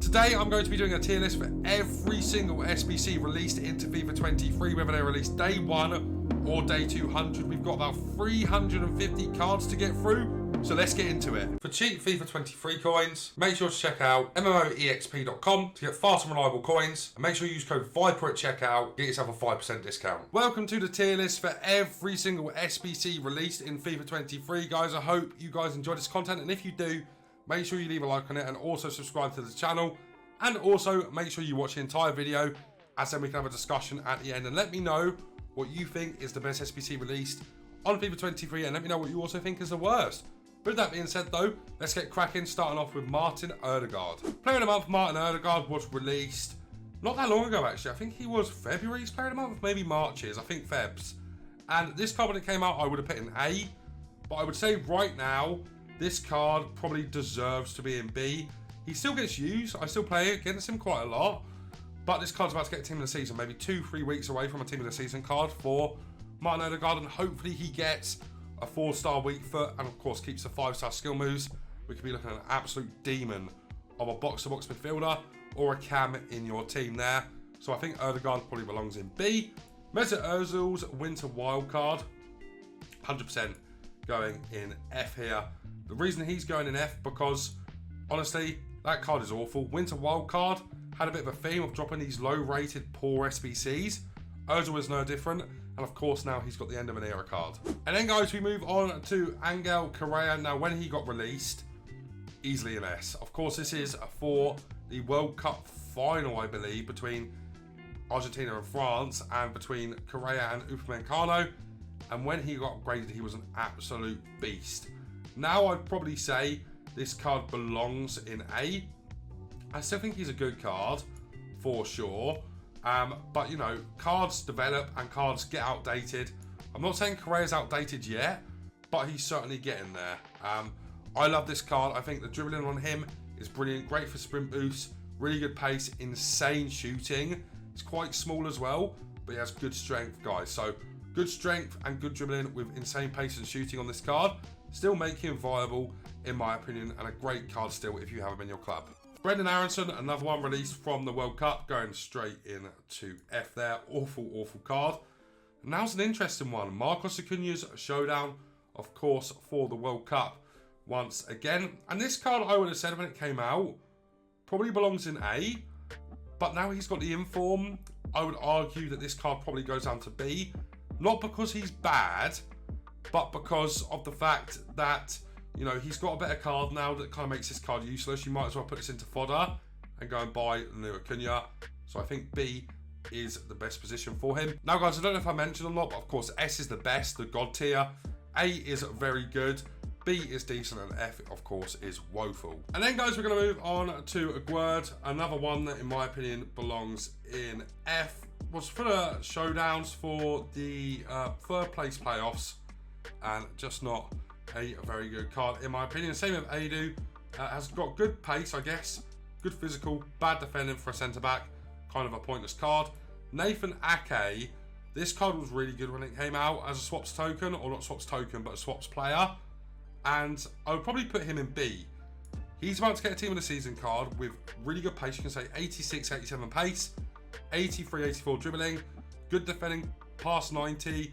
Today I'm going to be doing a tier list for every single SBC released into FIFA 23, whether they're released day 1 or day 200. We've got about 350 cards to get through, so let's get into it. For cheap FIFA 23 coins, make sure to check out MMOEXP.com to get fast and reliable coins, and make sure you use code VIPER at checkout, get yourself a 5% discount. Welcome to the tier list for every single SBC released in FIFA 23, guys. I hope you guys enjoy this content, and if you do, make sure you leave a like on it and also subscribe to the channel, and also make sure you watch the entire video, as then we can have a discussion at the end, and let me know what you think is the best SBC released on FIFA 23, and let me know what you also think is the worst. With that being said though, let's get cracking, starting off with Martin Ødegaard. Player of the month Martin Ødegaard was released not that long ago actually. I think he was February's player of the month, maybe March's, I think Feb's. And this card when it came out I would have put in A, but I would say right now this card probably deserves to be in B. He still gets used, I still play against him quite a lot, but this card's about to get a team of the season, maybe 2-3 weeks away from a team of the season card for Martin Ødegaard, and hopefully he gets a 4-star weak foot and of course keeps the 5-star skill moves. We could be looking at an absolute demon of a box-to-box midfielder or a cam in your team there. So I think Ødegaard probably belongs in B. Mesut Ozil's Winter Wildcard, 100% going in F here. The reason he's going in F because honestly that card is awful. Winter Wildcard had a bit of a theme of dropping these low-rated poor SBCs. Ozil is no different, and of course now he's got the end of an era card. And then guys, we move on to Angel Correa. Now when he got released, easily an S. Of course this is for the World Cup final, I believe, between Argentina and France, and between Correa and Upamecano, and when he got upgraded he was an absolute beast. Now I'd probably say this card belongs in A. I still think he's a good card for sure. But you know, cards develop and cards get outdated. I'm not saying Correa's outdated yet, but he's certainly getting there. I love this card. I think the dribbling on him is brilliant. Great for sprint boosts, really good pace, insane shooting. He's quite small as well, but he has good strength, guys. So good strength and good dribbling with insane pace and shooting on this card. Still make him viable, in my opinion, and a great card still if you have him in your club. Brendan Aronson, another one released from the World Cup, going straight into F there. Awful, awful card. And now's an interesting one. Marcos Acuña's showdown, of course, for the World Cup once again. And this card, I would have said when it came out, probably belongs in A. But now he's got the inform, I would argue that this card probably goes down to B. Not because he's bad, but because of the fact that, you know, he's got a better card now that kind of makes this card useless. You might as well put this into fodder and go and buy the new Acuña. So I think B is the best position for him. Now guys, I don't know if I mentioned or not, but of course S is the best, the god tier. A is very good, B is decent, and F of course is woeful. And then guys, we're going to move on to Aguerd, another one that in my opinion belongs in F. Was for the showdowns for the third place playoffs, and just not a very good card in my opinion. Same with Adu, has got good pace I guess, good physical, bad defending for a centre back, kind of a pointless card. Nathan Ake, this card was really good when it came out as a swaps token, or not swaps token but a swaps player, and I would probably put him in B. He's about to get a team of the season card with really good pace. You can say 86, 87 pace, 83, 84 dribbling, good defending, past 90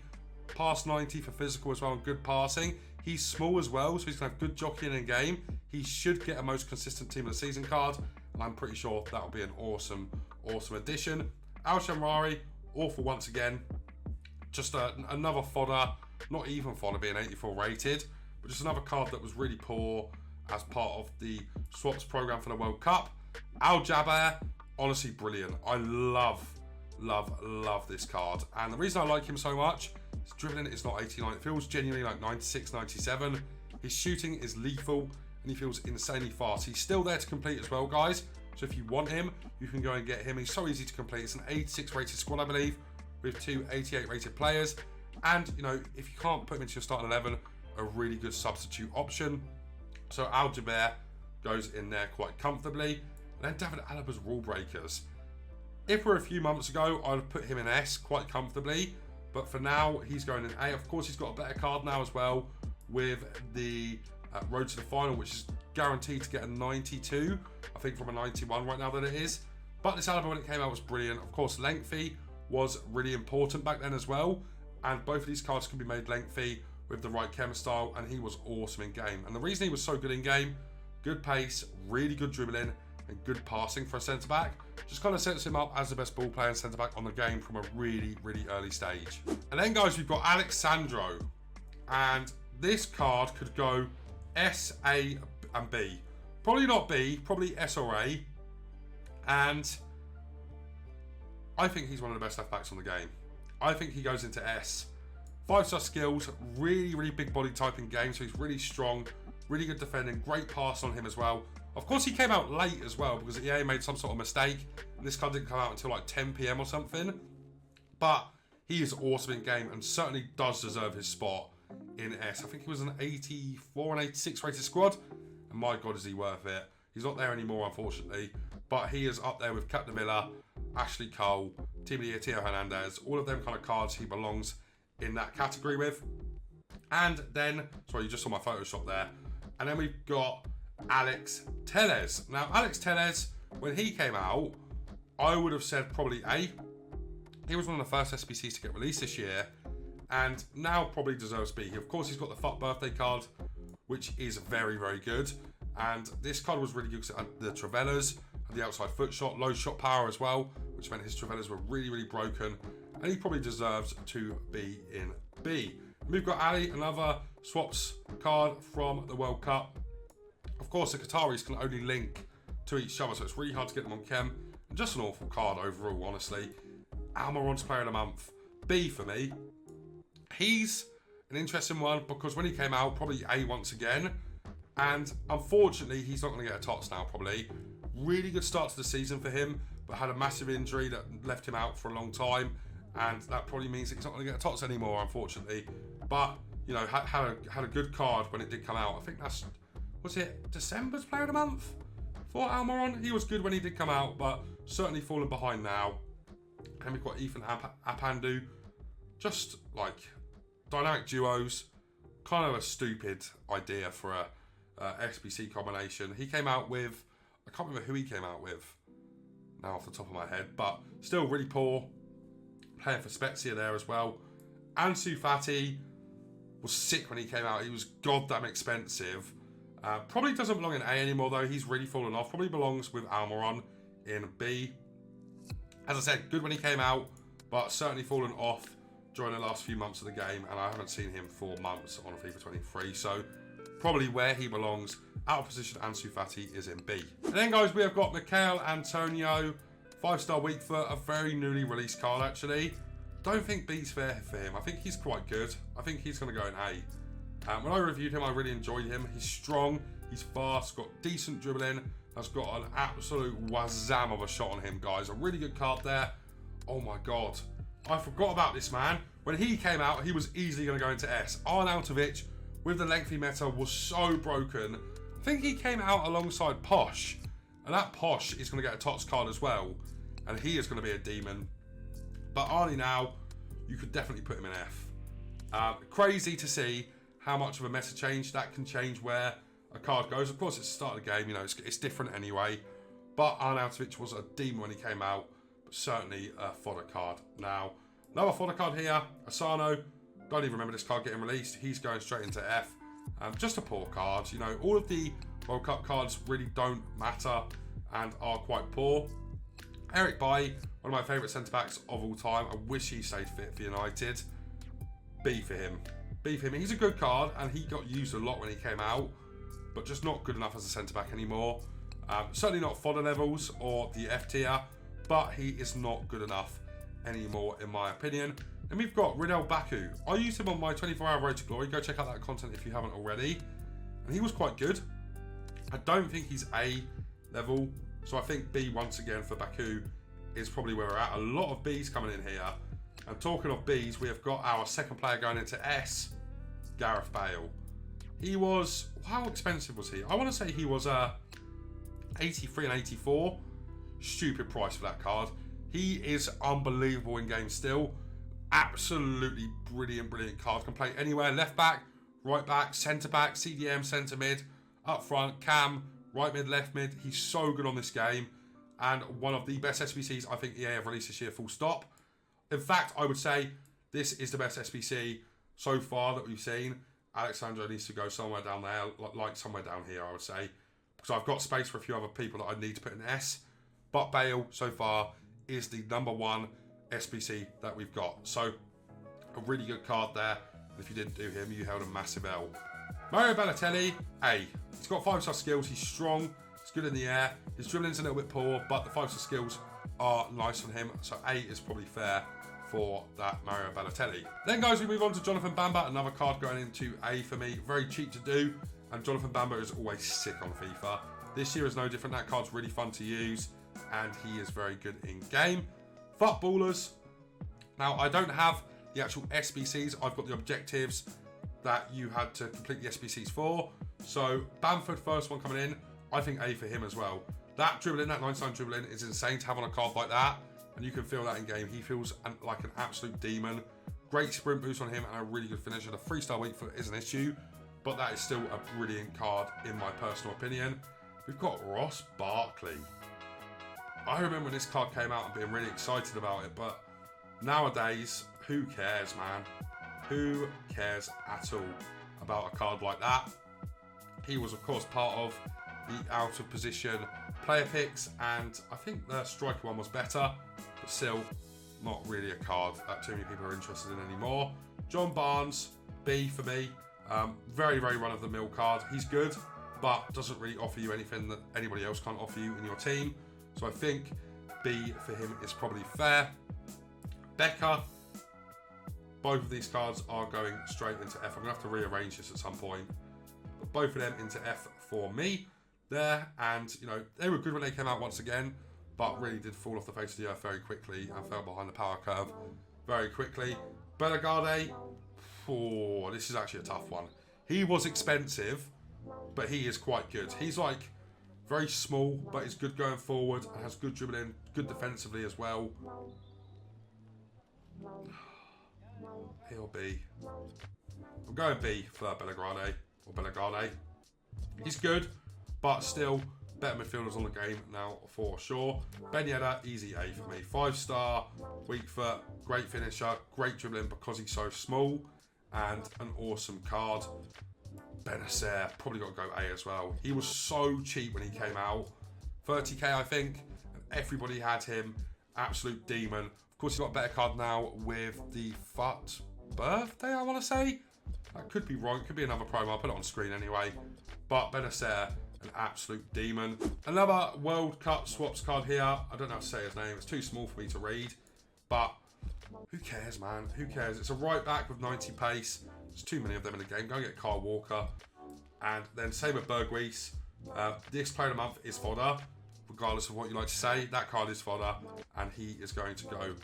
for physical as well, and good passing. He's small as well, so he's going to have good jockeying in game. He should get a most consistent team of the season card, and I'm pretty sure that will be an awesome, awesome addition. Al Shamrari, awful once again. Just another fodder, not even fodder being 84 rated, but just another card that was really poor as part of the swaps program for the World Cup. Al Jaber, honestly brilliant. I love this card, and the reason I like him so much, his dribbling is not 89, it feels genuinely like 96, 97. His shooting is lethal, and he feels insanely fast. He's still there to complete as well, guys, so if you want him, you can go and get him. He's so easy to complete. It's an 86 rated squad, I believe, with 2 88 rated players, and you know, if you can't put him into your starting 11, a really good substitute option. So Al Jaber goes in there quite comfortably. And then David Alaba's Rule Breakers. If we're a few months ago, I'd have put him in S quite comfortably, but for now, he's going in A. Of course, he's got a better card now as well with the Road to the Final, which is guaranteed to get a 92, I think from a 91 right now that it is. But this Alaba, when it came out, was brilliant. Of course, lengthy was really important back then as well. And both of these cards can be made lengthy with the right chem style, and he was awesome in game. And the reason he was so good in game, good pace, really good dribbling, and good passing for a centre-back, just kind of sets him up as the best ball player and centre-back on the game from a really, really early stage. And then, guys, we've got Alexandro. And this card could go S, A, and B. Probably not B, probably S or A. And I think he's one of the best left-backs on the game. I think he goes into S. 5-star skills, really, really big body type in game, so he's really strong, really good defending, great pass on him as well. Of course, he came out late as well because EA made some sort of mistake. This card didn't come out until like 10 PM or something. But he is awesome in game and certainly does deserve his spot in S. I think he was an 84 and 86 rated squad. And my God, is he worth it. He's not there anymore, unfortunately. But he is up there with Capdevila, Ashley Cole, Team of the Year, Theo Hernandez. All of them kind of cards he belongs in that category with. And then, sorry, you just saw my Photoshop there. And then we've got Alex Telles. Now, Alex Telles, when he came out, I would have said probably A. He was one of the first SBCs to get released this year, and now probably deserves B. Of course, he's got the FUT birthday card, which is very, very good. And this card was really good because it had the Travellas, had the outside foot shot, low shot power as well, which meant his Travellas were really, really broken. And he probably deserves to be in B. And we've got Ali, another swaps card from the World Cup. Of course, the Qataris can only link to each other, so it's really hard to get them on chem. And just an awful card overall, honestly. Almiron's Player of the Month. B for me. He's an interesting one because when he came out, probably A once again. And unfortunately, he's not going to get a TOTS now, probably. Really good start to the season for him, but had a massive injury that left him out for a long time. And that probably means that he's not going to get a TOTS anymore, unfortunately. But, you know, had a good card when it did come out. I think that's, was it December's Player of the Month for Almiron? He was good when he did come out, but certainly fallen behind now. And we've got Ethan Apandu. Just like dynamic duos. Kind of a stupid idea for a SBC combination. He came out with, I can't remember who he came out with now off the top of my head, but still really poor. Playing for Spezia there as well. Ansu Fati was sick when he came out. He was goddamn expensive. Probably doesn't belong in A anymore though. He's really fallen off. Probably belongs with Almiron in B. As I said, good when he came out, but certainly fallen off during the last few months of the game, and I haven't seen him for months on FIFA 23, so probably where he belongs, out of position Ansu Fati, is in B. And then, guys, we have got Michael Antonio, 5-star weak foot, a very newly released card, actually. Don't think B's fair for him. I think he's quite good. I think he's going to go in A. When I reviewed him, I really enjoyed him. He's strong, he's fast, got decent dribbling, has got an absolute wazam of a shot on him, guys. A really good card there. Oh my God. I forgot about this man. When he came out, he was easily going to go into S. Arnautovic, with the lengthy meta, was so broken. I think he came out alongside Posh. And that Posh is going to get a TOTS card as well. And he is going to be a demon. But Arnie now, you could definitely put him in F. Crazy to see how much of a meta change that can change where a card goes. Of course, it's the start of the game, you know, it's different anyway. But Arnautovic was a demon when he came out, but certainly a fodder card. Now, another fodder card here, Asano. Don't even remember this card getting released. He's going straight into F. Just a poor card. You know, all of the World Cup cards really don't matter and are quite poor. Eric Bailly, one of my favourite centre-backs of all time. I wish he stayed fit for United. B for him. B for him. He's a good card, and he got used a lot when he came out, but just not good enough as a centre-back anymore. Certainly not fodder levels or the F tier, but he is not good enough anymore, in my opinion. And we've got Ridel Baku. I used him on my 24-hour Road to Glory. Go check out that content if you haven't already. And he was quite good. I don't think he's A level, so I think B once again for Baku is probably where we're at. A lot of Bs coming in here. And talking of Bs, we have got our second player going into S, Gareth Bale. He was, how expensive was he? I want to say he was 83 and 84. Stupid price for that card. He is unbelievable in game still. Absolutely brilliant card. Can play anywhere. Left back, right back, centre back, CDM, centre mid. up front, cam, right mid, left mid. He's so good on this game. And one of the best SBCs I think EA have released this year, full stop. In fact, I would say this is the best SBC so far that we've seen. Alexandro needs to go somewhere down there, like somewhere down here, I would say. Because I've got space for a few other people that I need to put in S. But Bale, so far, is the #1 SBC that we've got. So, a really good card there. If you didn't do him, you held a massive L. Mario Balotelli, A. He's got 5-star skills. He's strong. He's good in the air. His dribbling's a little bit poor, but the 5-star skills are nice on him. So, A is probably fair for that Mario Balotelli. Then, guys, we move on to Jonathan Bamba. Another card going into A for me. Very cheap to do. And Jonathan Bamba is always sick on FIFA. This year is no different. That card's really fun to use. And he is very good in game. Footballers. Now, I don't have the actual SBCs. I've got the objectives that you had to complete the SBCs for. So, Bamford, first one coming in. I think A for him as well. That dribbling, that 99 dribbling is insane to have on a card like that. And you can feel that in game. He feels like an absolute demon. Great sprint boost on him and a really good finisher. The 3-star weak foot is an issue, but that is still a brilliant card in my personal opinion. We've got Ross Barkley. I remember when this card came out and being really excited about it, but nowadays, who cares, man? Who cares at all about a card like that? He was, of course, part of the out of position player picks, and I think the striker one was better, but still not really a card that too many people are interested in anymore. John Barnes, B for me. Very, very run-of-the-mill card. He's good, but doesn't really offer you anything that anybody else can't offer you in your team. So I think B for him is probably fair. Becker. Both of these cards are going straight into F. I'm going to have to rearrange this at some point. But both of them into F for me there. And, you know, they were good when they came out once again, but really did fall off the face of the earth very quickly and fell behind the power curve very quickly. Bellegarde. Oh, this is actually a tough one. He was expensive, but he is quite good. He's like very small, but he's good going forward and has good dribbling, good defensively as well. He'll be. I'm going B for Bellegarde or Bellegarde. He's good, but still better midfielders on the game now for sure. Ben Yedder, easy A for me. 5-star, weak foot, great finisher, great dribbling because he's so small, and an awesome card. Benacer, probably got to go A as well. He was so cheap when he came out. 30k, I think. And everybody had him. Absolute demon. Of course, he's got a better card now with the FUT birthday, I want to say. That could be wrong. It could be another promo. I'll put it on screen anyway. But Benacer, an absolute demon. Another World Cup swaps card here. I don't know how to say his name. It's too small for me to read. But who cares, man? Who cares? It's a right back with 90 pace. There's too many of them in the game. Go and get Kyle Walker. And then same with Berghuis. This player of the month is fodder. Regardless of what you like to say, that card is fodder. And he is going to go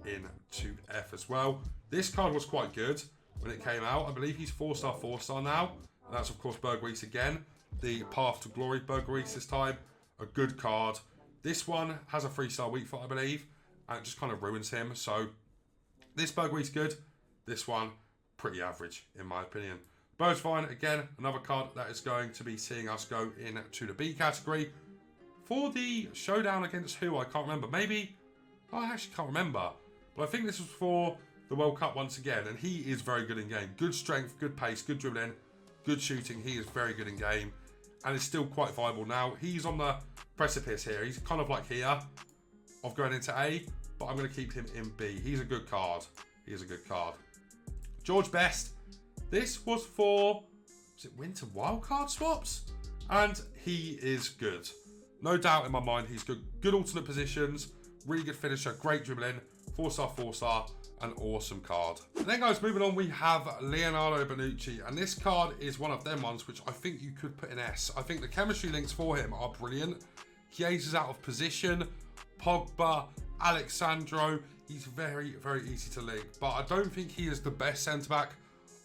into F as well. This card was quite good when it came out. I believe he's 4-star, 4-star now. And that's, of course, Berghuis again. The Path to Glory Berghuis this time. A good card. This one has a 3-star weak foot, I believe. And it just kind of ruins him. So, this Berghuis good. This one, pretty average, in my opinion. Bergwijn, again, another card that is going to be seeing us go into the B category. For the showdown against who, I can't remember. Maybe, I actually can't remember. But I think this was for the World Cup once again. And he is very good in game. Good strength, good pace, good dribbling, good shooting. He is very good in game. And is still quite viable now. He's on the precipice here. He's kind of like here of going into A. But I'm going to keep him in B. He's a good card. He is a good card. George Best. This was for, was it winter wildcard swaps? And he is good. No doubt in my mind, he's good. Good alternate positions, really good finisher, great dribbling, 4-star, 4-star, an awesome card. And then guys, moving on, we have Leonardo Bonucci. And this card is one of them ones which I think you could put in S. I think the chemistry links for him are brilliant. Chiesa is out of position. Pogba, Alexandro, he's very, very easy to link. But I don't think he is the best centre-back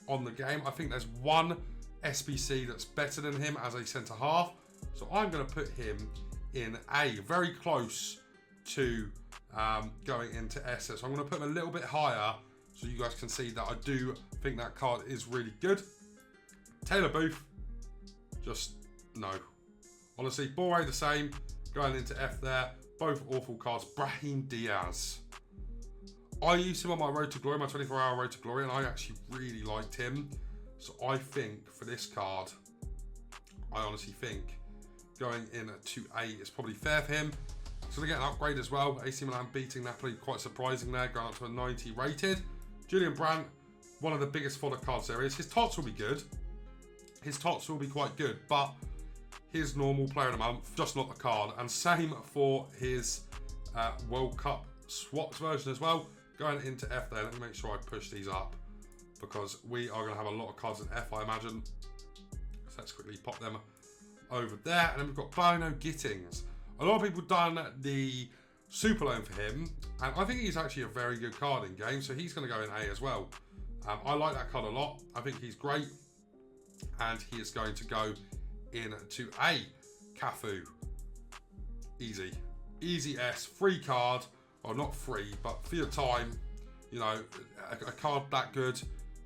on the game. I think there's one SBC that's better than him as a centre-half. So I'm going to put him in A, very close to going into S. So I'm going to put him a little bit higher so you guys can see that I do think that card is really good. Taylor Booth, just No. Honestly, Boré the same. Going into F there. Both awful cards. Brahim Diaz. I used him on my Road to Glory, my 24-hour Road to Glory, and I actually really liked him. So I think for this card, I honestly think going in to A is probably fair for him. He's going to get an upgrade as well. AC Milan beating Napoli, quite surprising there, going up to a 90 rated. Julian Brandt, one of the biggest fodder cards there is. His tots will be good. His tots will be quite good, but his normal player of the month, just not the card. And same for his World Cup swaps version as well. Going into F there, let me make sure I push these up because we are going to have a lot of cards in F, I imagine. So let's quickly pop them over there. And then we've got Bono Gittings. A lot of people done the super loan for him, and I think he's actually a very good card in game, so he's going to go in A as well. I like that card a lot. I think he's great, and he is going to go into A. Cafu. Easy. Easy S. Free card. Or not free, but for your time, you know, a card that good.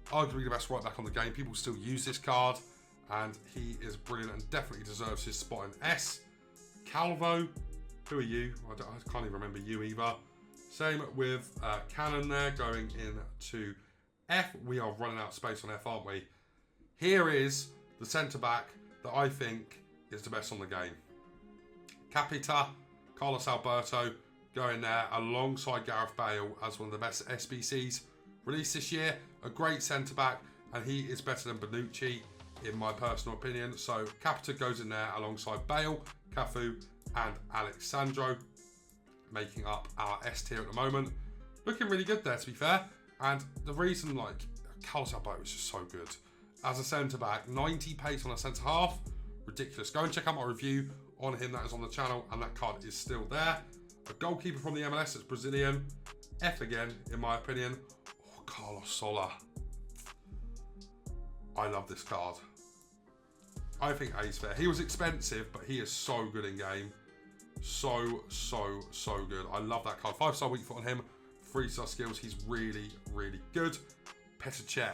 Arguably the best right back on the game. People still use this card, and he is brilliant and definitely deserves his spot in S. Calvo. Who are you? I can't even remember you either. Same with Cannon there, going into F. We are running out of space on F, aren't we? Here is the centre-back that I think is the best on the game. Capita, Carlos Alberto, going there alongside Gareth Bale as one of the best SBCs released this year. A great centre-back, and he is better than Bonucci, in my personal opinion. So Capita goes in there alongside Bale, Cafu, and Alexandro, making up our S tier at the moment. Looking really good there, to be fair. And the reason, like, Carlos Alberto is just so good. As a centre-back, 90 pace on a centre-half. Ridiculous. Go and check out my review on him. That is on the channel, and that card is still there. A goalkeeper from the MLS that's Brazilian. F again, in my opinion. Oh, Carlos Soler. I love this card. I think A's fair. He was expensive, but he is so good in game. So good. I love that card. 5-star weak foot on him. 3-star skills. He's really, really good. Petr Cech.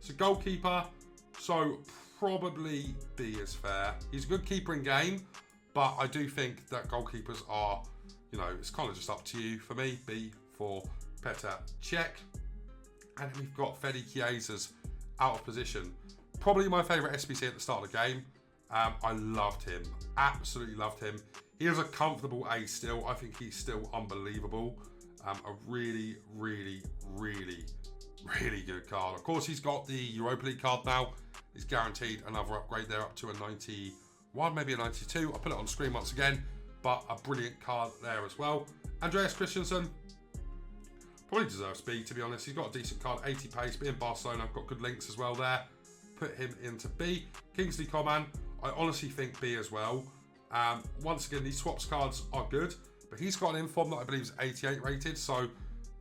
So goalkeeper. So probably B is fair. He's a good keeper in game, but I do think that goalkeepers are, you know, it's kind of just up to you. For me, B for Petr Cech. And then we've got Fede Chiesa's out of position. Probably my favourite SBC at the start of the game. I loved him. Absolutely loved him. He is a comfortable A still. I think he's still unbelievable. A really, really, really, really good card. Of course, he's got the Europa League card now. He's guaranteed another upgrade there up to a 91, maybe a 92. I'll put it on screen once again. But a brilliant card there as well. Andreas Christensen. Probably deserves B, to be honest. He's got a decent card, 80 pace, but in Barcelona, I've got good links as well there. Put him into B. Kingsley Coman, I honestly think B as well. Once again, these swaps cards are good, but he's got an inform that I believe is 88 rated, so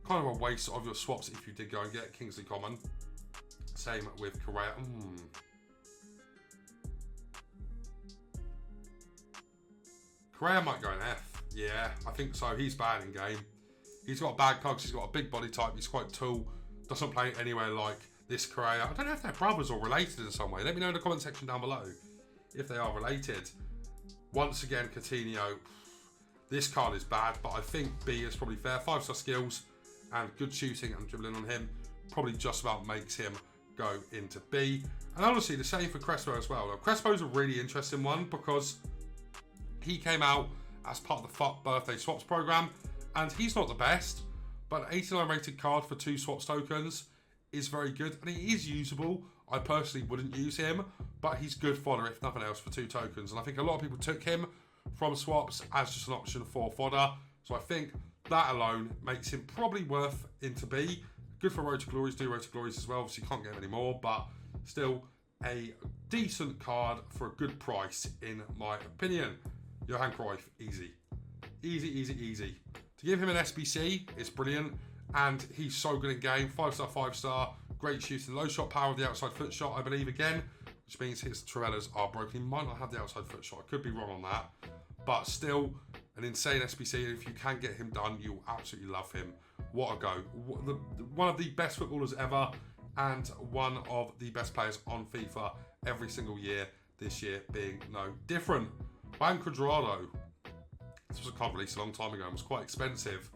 kind of a waste of your swaps if you did go and get Kingsley Coman. Same with Correa. Correa might go in F. Yeah, I think so. He's bad in game. He's got bad cogs, he's got a big body type, he's quite tall, doesn't play anywhere like this Correa. I don't know if they're brothers or related in some way. Let me know in the comment section down below if they are related. Once again, Coutinho. This card is bad, but I think B is probably fair. 5-star skills and good shooting and dribbling on him probably just about makes him go into B. And honestly, the same for Crespo as well. Now, Crespo's a really interesting one because he came out as part of the FUT birthday swaps program, and he's not the best, but an 89 rated card for 2 swaps tokens is very good, and he is usable. I personally wouldn't use him, but he's good fodder if nothing else for 2 tokens. And I think a lot of people took him from swaps as just an option for fodder. So I think that alone makes him probably worth into B. Good for Road to Glories, do Road to Glories as well. Obviously you can't get him anymore, but still a decent card for a good price in my opinion. Johan Cruyff, easy. Easy, easy, easy. To give him an SBC, it's brilliant. And he's so good in game. 5-star, 5-star. Great shooting. Low shot power of the outside foot shot, I believe, again. Which means his Trellas are broken. He might not have the outside foot shot. I could be wrong on that. But still, an insane SBC. And if you can get him done, you'll absolutely love him. What a go. One of the best footballers ever. And one of the best players on FIFA every single year. this year being no different. Juan Cuadrado. This was a card released a long time ago and was quite expensive.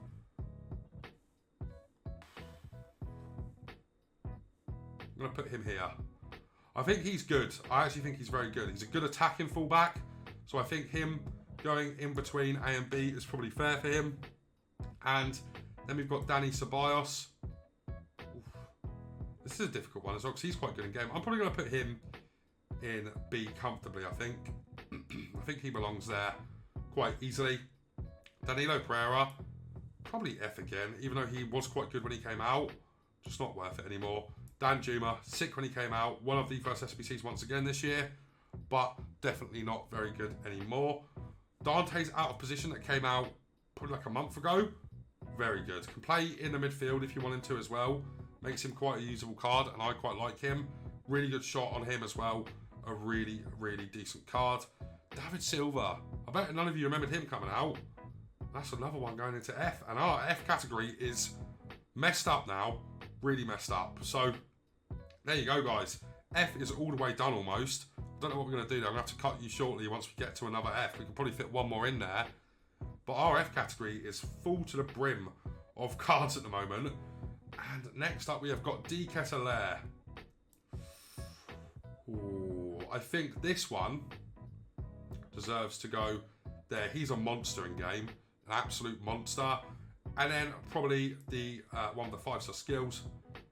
I'm going to put him here. I think he's good. I actually think he's very good. He's a good attacking fullback. So I think him going in between A and B is probably fair for him. And then we've got Dani Ceballos. Oof. This is a difficult one as well because he's quite good in game. I'm probably going to put him in B comfortably, I think. I think he belongs there quite easily. Danilo Pereira, probably F again, even though he was quite good when he came out. Just not worth it anymore. Dan Juma, sick when he came out. One of the first SBCs once again this year, but definitely not very good anymore. Dante's out of position that came out probably like a month ago. Very good. Can play in the midfield if you want him to as well. Makes him quite a usable card, and I quite like him. Really good shot on him as well. A really, really decent card. David Silva. I bet none of you remembered him coming out. That's another one going into F. And our F category is messed up now. Really messed up. So, there you go, guys. F is all the way done almost. I don't know what we're going to do there. I'm going to have to cut you shortly once we get to another F. We can probably fit one more in there. But our F category is full to the brim of cards at the moment. And next up, we have got D. Ketelaere. Ooh, I think this one deserves to go there. He's a monster in game. An absolute monster. And then probably the one with the 5-star skills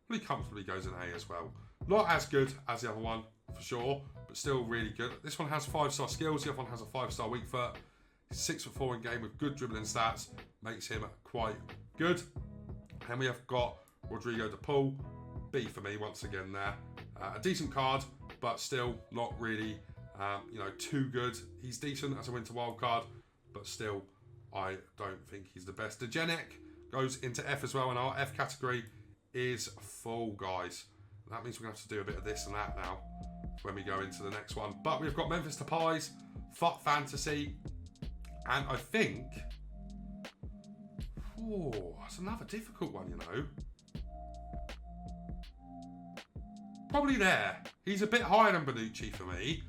really comfortably goes in A as well. Not as good as the other one, for sure, but still really good. This one has 5-star skills. The other one has a 5-star weak foot. He's 6'4" in game with good dribbling stats. Makes him quite good. And we have got Rodrigo de Paul. B for me once again there. A decent card, but still not really, too good. He's decent as a winter wild card, but still, I don't think he's the best. Degenek goes into F as well, and our F category is full, guys. That means we're going to have to do a bit of this and that now when we go into the next one. But we've got Memphis Depay's FUT Fantasy, and I think... Oh, that's another difficult one, you know. Probably there. He's a bit higher than Bonucci for me,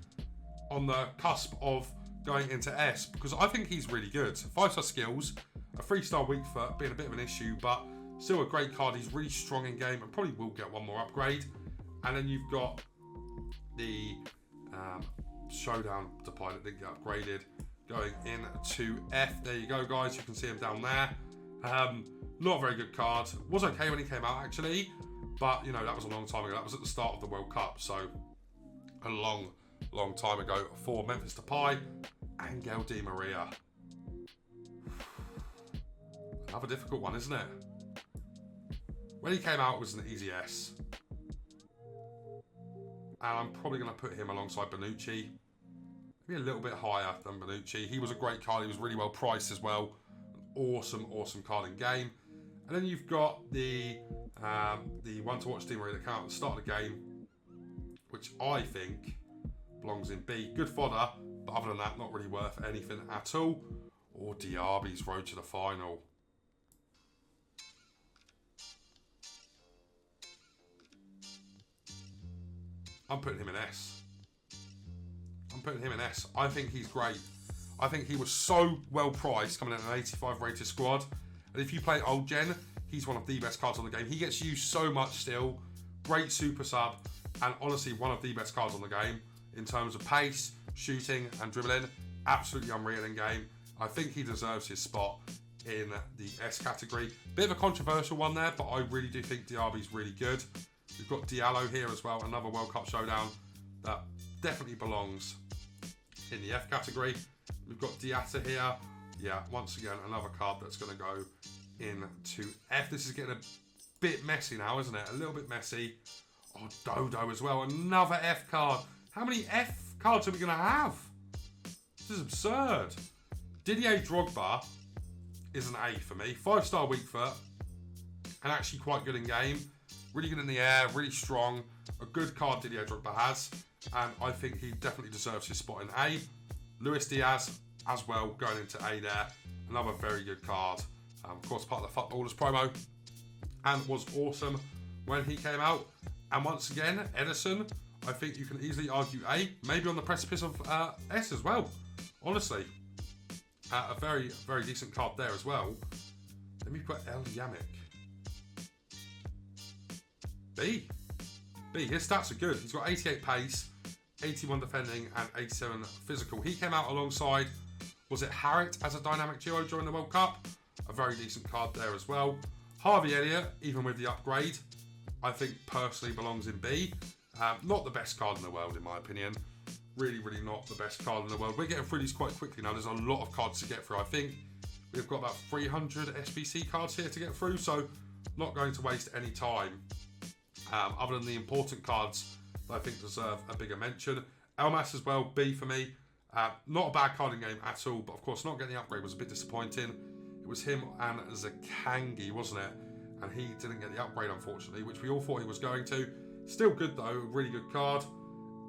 on the cusp of going into S, because I think he's really good. 5-star skills, a 3-star weak foot being a bit of an issue, but still a great card. He's really strong in game and probably will get one more upgrade. And then you've got the Showdown Depay that didn't get upgraded going into F. There you go, guys. You can see him down there. Not a very good card. Was okay when he came out, actually, but you know, that was a long time ago. That was at the start of the World Cup, so a long time ago for Memphis Depay. Angel Di Maria. Another difficult one, isn't it? When he came out, it was an easy S. And I'm probably going to put him alongside Bonucci. Maybe a little bit higher than Bonucci. He was a great card. He was really well priced as well. Awesome card in game. And then you've got the one to watch Di Maria that came out at the start of the game, which I think belongs in B. Good fodder, but other than that, not really worth anything at all. Or Diaby's road to the final. I'm putting him in S. I think he's great. I think he was so well priced coming in an 85 rated squad. And if you play old gen, he's one of the best cards on the game. He gets used so much still. Great super sub. And honestly, one of the best cards on the game in terms of pace, shooting and dribbling. Absolutely unreal in game. I think he deserves his spot in the S category. Bit of a controversial one there, but I really do think Diaby's really good. We've got Diallo here as well, another World Cup showdown that definitely belongs in the F category. We've got Diatta here. Yeah, once again, another card that's going to go into F. This is getting a bit messy now, isn't it? A little bit messy. Oh, Dodo as well. Another F card. How many F cards are we going to have? This is absurd. Didier Drogba is an A for me. 5-star weak foot. And actually quite good in game. Really good in the air. Really strong. A good card Didier Drogba has. And I think he definitely deserves his spot in A. Luis Diaz as well going into A there. Another very good card. Of course, part of the Footballers promo. And was awesome when he came out. And once again, Edison, I think you can easily argue A, maybe on the precipice of S as well. Honestly, a very, very decent card there as well. Let me put El Yamik. B. His stats are good. He's got 88 pace, 81 defending, and 87 physical. He came out alongside, was it Harriet as a dynamic duo during the World Cup? A very decent card there as well. Harvey Elliott, even with the upgrade, I think personally belongs in B. Not the best card in the world, in my opinion. Really, really not the best card in the world. We're getting through these quite quickly now. There's a lot of cards to get through. I think we've got about 300 SBC cards here to get through, so not going to waste any time. Other than the important cards that I think deserve a bigger mention. Elmas as well, B for me. Not a bad card in game at all, but of course not getting the upgrade was a bit disappointing. It was him and Zakangi, wasn't it? And he didn't get the upgrade, unfortunately, which we all thought he was going to. Still good though, really good card.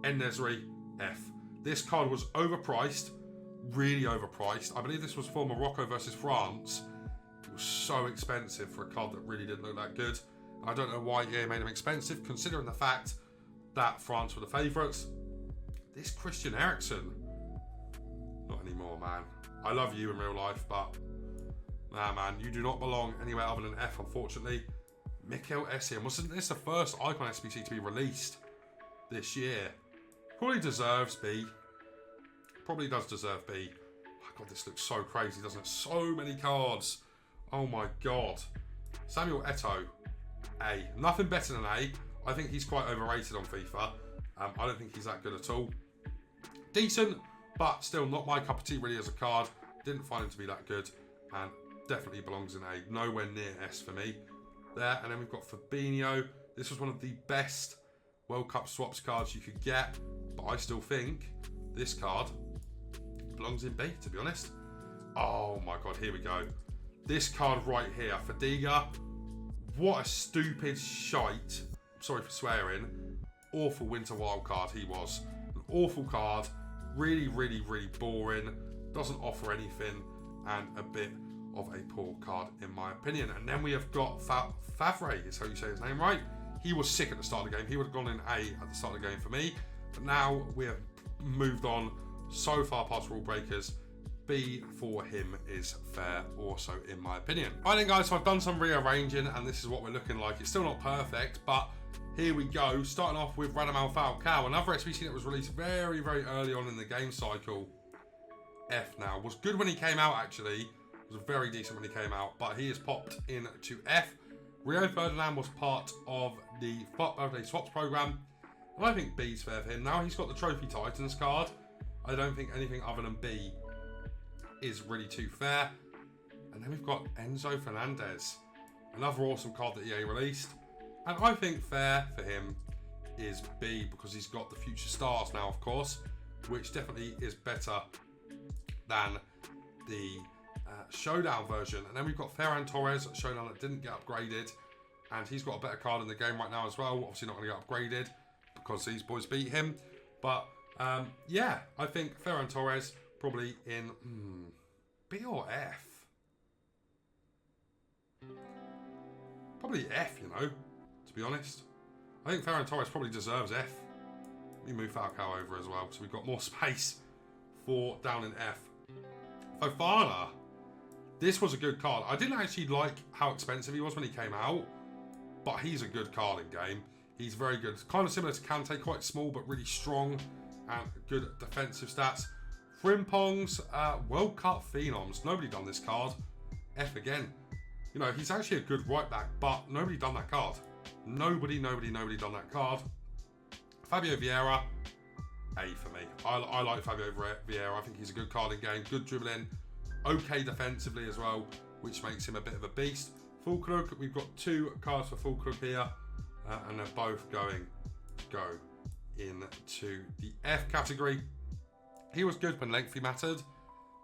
En-Nesyri, F. This card was overpriced, really overpriced. I believe this was for Morocco versus France. It was so expensive for a card that really didn't look that good. I don't know why EA made him expensive, considering the fact that France were the favourites. This Christian Eriksen, not anymore, man. I love you in real life, but nah, man, you do not belong anywhere other than F, unfortunately. Mikel Essien, wasn't this the first Icon SBC to be released this year? Probably deserves B. Probably does deserve B. Oh God, this looks so crazy, doesn't it? So many cards. Oh my God. Samuel Eto'o, A. Nothing better than A. I think he's quite overrated on FIFA. I don't think he's that good at all. Decent, but still not my cup of tea really as a card. Didn't find him to be that good, and definitely belongs in A. Nowhere near S for me. There, and then we've got Fabinho. This was one of the best World Cup swaps cards you could get, but I still think this card belongs in B, to be honest. Oh my God, here we go. This card right here, Fadiga. What a stupid shite. Sorry for swearing. Awful winter wildcard he was. An awful card. Really, really, really boring. Doesn't offer anything, and a bit of a poor card in my opinion. And then we have got Favre, is how you say his name, right? He was sick at the start of the game. He would have gone in A at the start of the game for me. But now we have moved on so far past rule breakers. B for him is fair also, in my opinion. Right then, guys, so I've done some rearranging, and this is what we're looking like. It's still not perfect, but here we go. Starting off with Radamel Falcao, another SBC that was released very, very early on in the game cycle. F now. Was good when he came out, actually. Was very decent when he came out, but he has popped into F. Rio Ferdinand was part of the birthday swaps program, and I think B's fair for him. Now he's got the Trophy Titans card. I don't think anything other than B is really too fair. And then we've got Enzo Fernandez, another awesome card that EA released, and I think fair for him is B, because he's got the future stars now, of course, which definitely is better than the Showdown version. And then we've got Ferran Torres Showdown that didn't get upgraded, and he's got a better card in the game right now as well. Obviously not going to get upgraded because these boys beat him, but yeah, I think Ferran Torres probably in B or F. Probably F, you know, to be honest. I think Ferran Torres probably deserves F. Let me move Falcao over as well, so we've got more space for down in F. Fofana. This was a good card. I didn't actually like how expensive he was when he came out, but he's a good card in game. He's very good. Kind of similar to Kante, quite small but really strong and good defensive stats. Frimpong's World Cup Phenoms. Nobody done this card. F again. You know, he's actually a good right back, but nobody done that card. Nobody done that card. Fabio Vieira, A for me. I like Fabio Vieira. I think he's a good card in game. Good dribbling. Okay defensively as well, which makes him a bit of a beast. Fulkrug, we've got two cards for Fulkrug here, and they're both going to go into the F category. He was good when lengthy mattered,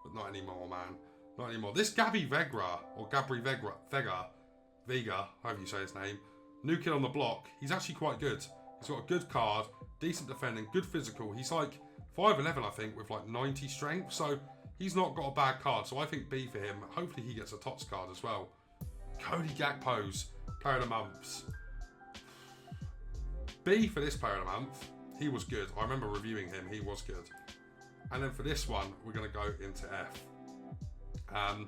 but not anymore, man. Not anymore. This Gabby Vega, or Gabri Vega, however you say his name, new kid on the block, he's actually quite good. He's got a good card, decent defending, good physical. He's like 5'11", I think, with like 90 strength, so he's not got a bad card, so I think B for him. Hopefully he gets a TOTS card as well. Cody Gakpo's Player of the Month. B for this Player of the Month. He was good. I remember reviewing him. He was good. And then for this one, we're going to go into F.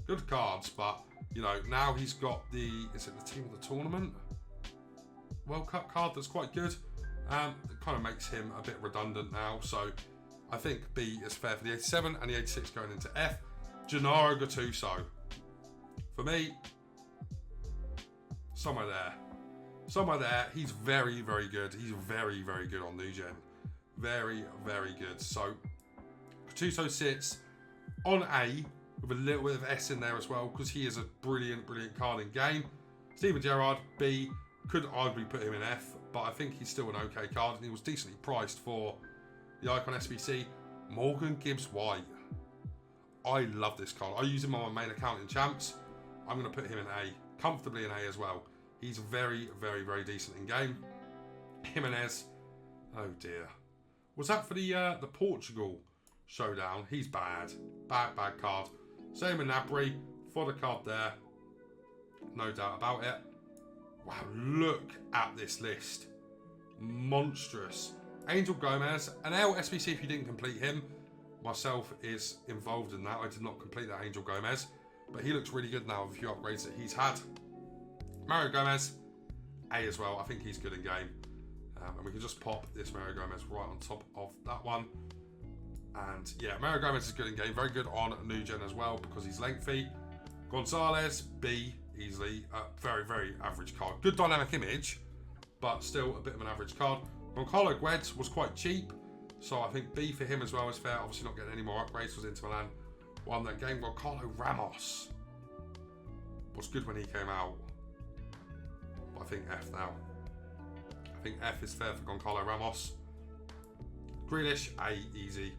Good cards, but, you know, now he's got is it the team of the tournament? World Cup card that's quite good. It kind of makes him a bit redundant now. So I think B is fair for the 87 and the 86 going into F. Gennaro Gattuso. For me, somewhere there. Somewhere there. He's very, very good. He's very, very good on New Gen. Very, very good. So Gattuso sits on A with a little bit of S in there as well because he is a brilliant, brilliant card in game. Steven Gerrard, B. Could arguably put him in F, but I think he's still an okay card and he was decently priced for the Icon SBC. Morgan Gibbs-White. I love this card. I use him on my main account in Champs. I'm going to put him in A. Comfortably in A as well. He's very, very, very decent in game. Jimenez. Oh dear. Was that for the Portugal showdown? He's bad. Bad, bad card. Same with Nabry. For the card there. No doubt about it. Wow, look at this list. Monstrous. Angel Gomez. An L SBC if you didn't complete him. Myself is involved in that. I did not complete that Angel Gomez. But he looks really good now with a few upgrades that he's had. Mario Gomez. A as well. I think he's good in game. And we can just pop this Mario Gomez right on top of that one. And yeah, Mario Gomez is good in game. Very good on New Gen as well because he's lengthy. Gonzalez. B. Easily. Very, very average card. Good dynamic image, but still a bit of an average card. Goncalo Guedes was quite cheap, so I think B for him as well is fair. Obviously not getting any more upgrades because Inter Milan won that game. Goncalo Ramos was good when he came out, but I think F now. I think F is fair for Goncalo Ramos. Grealish, A, easy.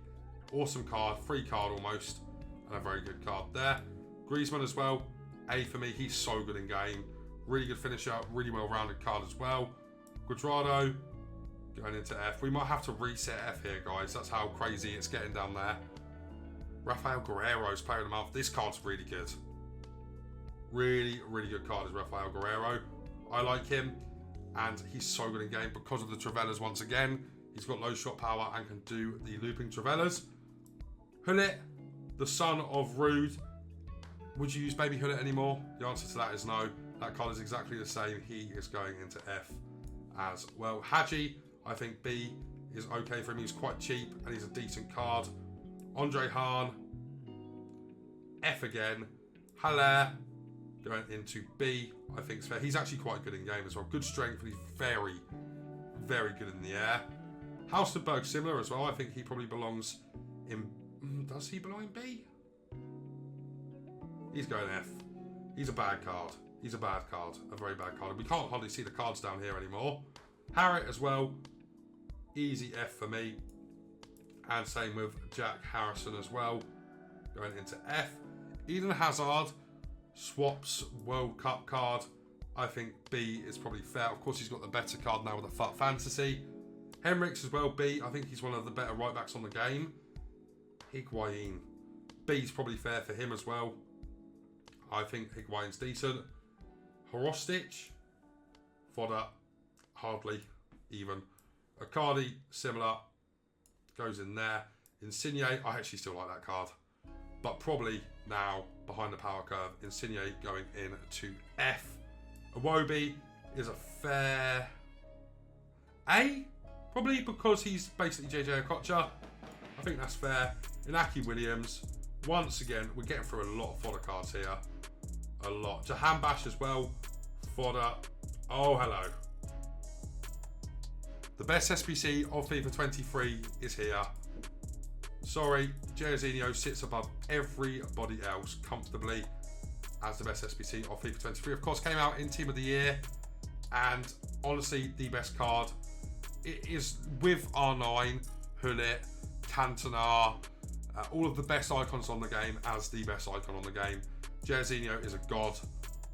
Awesome card, free card almost, and a very good card there. Griezmann as well. A for me, he's so good in game. Really good finisher, really well-rounded card as well. Cuadrado going into F. We might have to reset F here, guys. That's how crazy it's getting down there. Rafael Guerreiro's player of the month. This card's really good. Really, really good card is Rafael Guerreiro. I like him, and he's so good in game because of the Travellas once again. He's got low shot power and can do the looping Travellas. Hullet, the son of Rude. Would you use Baby Hullet anymore? The answer to that is no. That card is exactly the same. He is going into F as well. Hadji, I think B is okay for him. He's quite cheap and he's a decent card. Andre Hahn, F again. Haller going into B, I think it's fair. He's actually quite good in game as well. Good strength, and he's very, very good in the air. Halstenberg similar as well. I think he probably belongs in... Does he belong in B? He's going F. He's a bad card. He's a bad card. A very bad card. And we can't hardly see the cards down here anymore. Harriet as well. Easy F for me. And same with Jack Harrison as well. Going into F. Eden Hazard swaps World Cup card. I think B is probably fair. Of course, he's got the better card now with the FUT Fantasy. Henriks as well, B. I think he's one of the better right backs on the game. Higuain. B is probably fair for him as well. I think Higuain's decent. Horostic. Fodder. Hardly even. Icardi, similar. Goes in there. Insigne, I actually still like that card. But probably now, behind the power curve, Insigne going into F. Iwobi is a fair A. Probably because he's basically JJ Okocha. I think that's fair. Inaki Williams. Once again, we're getting through a lot of fodder cards here. A lot. Jahan Bash as well. Fodder. Oh, hello. The best SBC of FIFA 23 is here. Sorry, Jairzinho sits above everybody else comfortably as the best SBC of FIFA 23. Of course, came out in Team of the Year. And honestly, the best card. It is with R9, Hullet, Cantona, all of the best icons on the game as the best icon on the game. Jairzinho is a god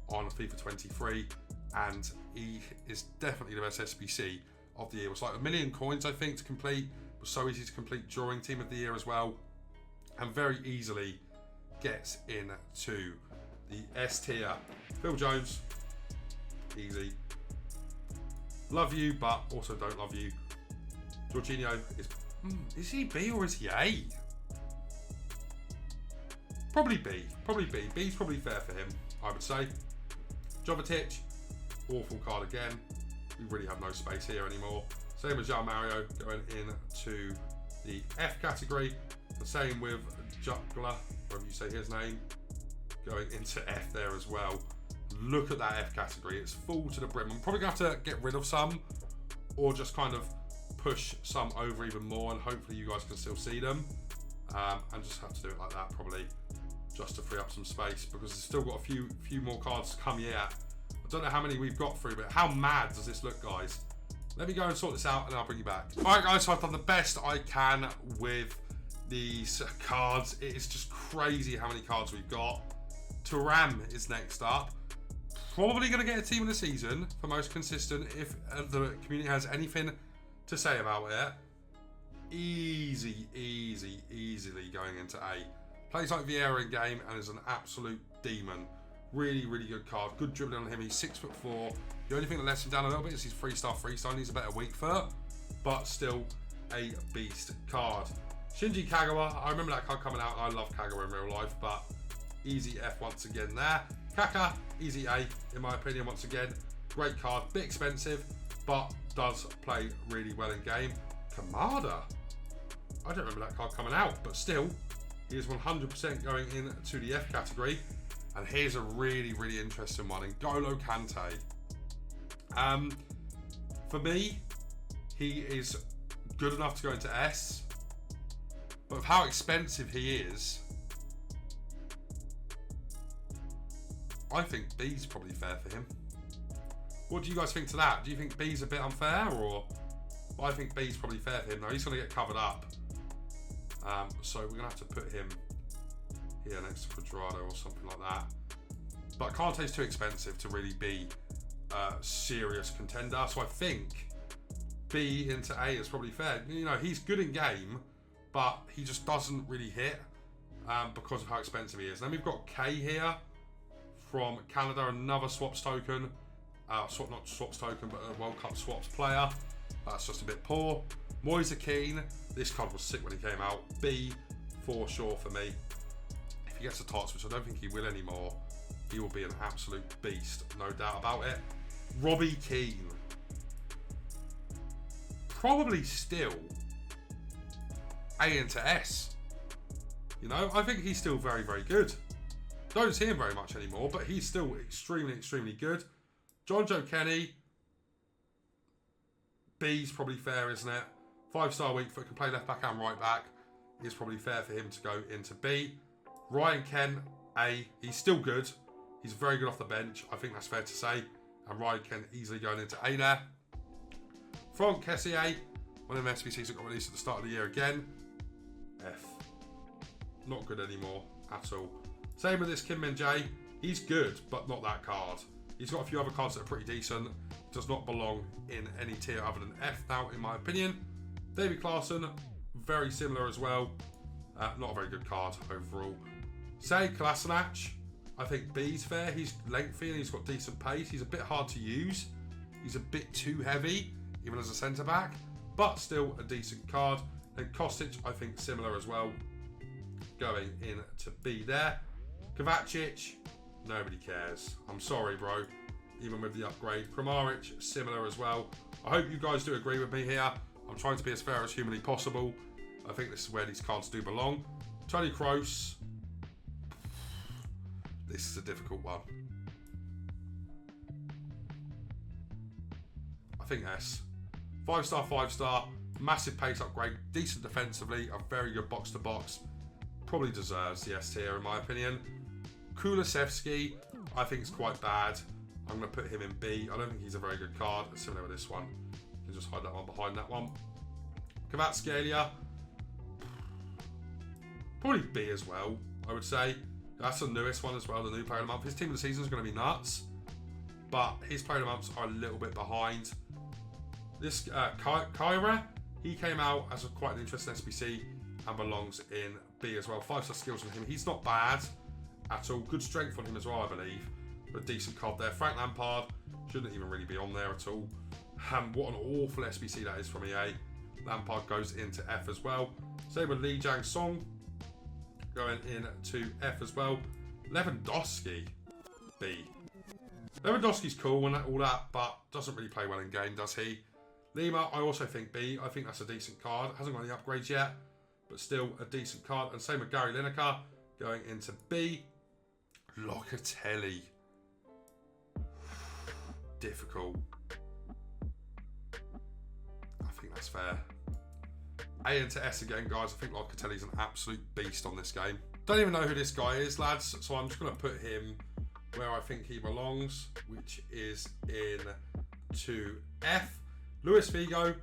on FIFA 23, and he is definitely the best SBC of the year. It was like 1 million coins, I think, to complete. It was so easy to complete during Team of the Year as well, and very easily gets into the S tier. Phil Jones, easy. Love you, but also don't love you. Jorginho is he B or is he A? Probably B. Probably B. B's probably fair for him, I would say. Jovetic, awful card again. We really have no space here anymore. Same as João Mario going into the F category. The same with Juggler, whatever you say his name, going into F there as well. Look at that F category. It's full to the brim. I'm probably going to have to get rid of some or just kind of push some over even more, and hopefully you guys can still see them. And just have to do it like that probably, just to free up some space, because it's still got a few more cards to come yet. I don't know how many we've got through, but how mad does this look, guys? Let me go and sort this out and I'll bring you back. All right, guys, so I've done the best I can with these cards. It is just crazy how many cards we've got. Thuram is next up. Probably going to get a team of the season for most consistent if the community has anything to say about it. Easily going into A. Plays like Vieira in game and is an absolute demon. Really good card. Good dribbling on him. He's 6'4". The only thing that lets him down a little bit is his freestyle. He's a better weak foot, but still a beast card. Shinji Kagawa. I remember that card coming out. I love Kagawa in real life, but easy F once again there. Kaka, easy A in my opinion once again. Great card. Bit expensive, but does play really well in game. Kamada. I don't remember that card coming out, but still, he is 100% going into the F category. And here's a really interesting one, N'Golo Kante. For me, he is good enough to go into S, but with how expensive he is, I think B's probably fair for him. What do you guys think to that? Do you think B's a bit unfair, or I think B's probably fair for him? Now he's going to get covered up, so we're going to have to put him here next to Quadrado or something like that. But Kante's too expensive to really be a serious contender, so I think B into A is probably fair. You know, he's good in game, but he just doesn't really hit because of how expensive he is. Then we've got K here from Canada, another swaps token. Not swaps token, but a World Cup swaps player. That's just a bit poor. Moise Keane. This card was sick when he came out. B for sure for me. If he gets a tots, which I don't think he will anymore, he will be an absolute beast, no doubt about it. Robbie Keane. Probably still A into S. You know, I think he's still very good. Don't see him very much anymore, but he's still extremely good. John Joe Kenny. B's probably fair, isn't it? 5-star weak foot, can play left back and right back. It's probably fair for him to go into B. Ryan Kent, A. He's still good. He's very good off the bench. I think that's fair to say. And Ryan Kent easily going into A there. Franck Kessié, one of them SBCs that got released at the start of the year again. F. Not good anymore at all. Same with this Kim Min-jae. He's good, but not that card. He's got a few other cards that are pretty decent. Does not belong in any tier other than F now, in my opinion. David Klaassen, very similar as well. Not a very good card overall. Say Kolasinac, I think B's fair. He's lengthy and he's got decent pace. He's a bit hard to use. He's a bit too heavy, even as a centre back, but still a decent card. And Kostic, I think similar as well, going into B there. Kovacic, nobody cares. I'm sorry, bro. Even with the upgrade. Kramaric, similar as well. I hope you guys do agree with me here. I'm trying to be as fair as humanly possible. I think this is where these cards do belong. Toni Kroos. This is a difficult one. I think S. 5-star, 5-star. Massive pace upgrade. Decent defensively. A very good box-to-box. Probably deserves the S tier in my opinion. Kulusevski, I think is quite bad. I'm going to put him in B. I don't think he's a very good card. Similar with this one. You can just hide that one behind that one. Kvaratskhelia, probably B as well, I would say. That's the newest one as well, the new player of the month. His team of the season is going to be nuts, but his player of the months are a little bit behind. This Kyra, he came out as quite an interesting SBC and belongs in B as well. 5-star skills on him. He's not bad at all. Good strength on him as well, I believe. But a decent card there. Frank Lampard shouldn't even really be on there at all. What an awful SBC that is from EA. Lampard goes into F as well. Same with Lee Jang Song going into F as well. Lewandowski, B. Lewandowski's cool and all that, but doesn't really play well in game, does he? Lima, I also think B. I think that's a decent card. Hasn't got any upgrades yet, but still a decent card. And same with Gary Lineker going into B. Locatelli. Difficult. I think that's fair. A into S again, guys. I think Locatelli's an absolute beast on this game. Don't even know who this guy is, lads, so I'm just going to put him where I think he belongs, which is in to F. Luis Figo,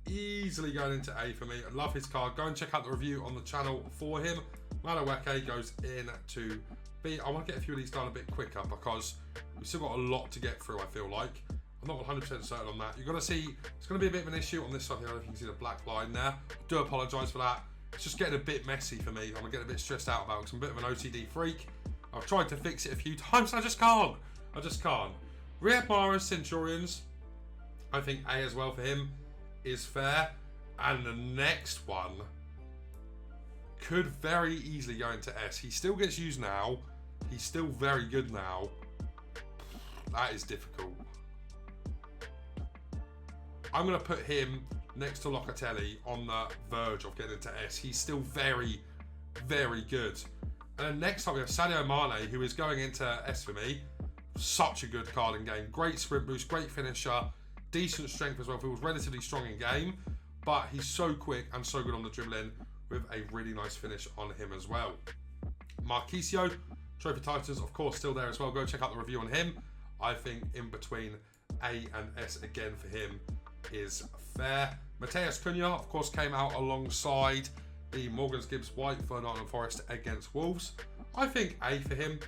easily going into A for me. I love his card. Go and check out the review on the channel for him. Madueke goes in to B. I want to get a few of these done a bit quicker because we've still got a lot to get through, I feel like. I'm not 100% certain on that. You're going to see, it's going to be a bit of an issue on this side here. I don't know if you can see the black line there. I do apologise for that. It's just getting a bit messy for me. I'm getting a bit stressed out about it because I'm a bit of an OCD freak. I've tried to fix it a few times and I just can't. Riyad Mahrez Centurions, I think A as well for him is fair. And the next one could very easily go into S. He still gets used now. He's still very good now. That is difficult. I'm going to put him next to Locatelli on the verge of getting into S. He's still very, very good. And then next up we have Sadio Mane, who is going into S for me. Such a good card in game. Great sprint boost, great finisher, decent strength as well. Feels relatively strong in game, but he's so quick and so good on the dribbling with a really nice finish on him as well. Marquisio, Trophy Titans, of course, still there as well. Go check out the review on him. I think in between A and S again for him is fair. Mateus Cunha, of course, came out alongside the Morgan Gibbs White for Nottingham Forest against Wolves. I think A for him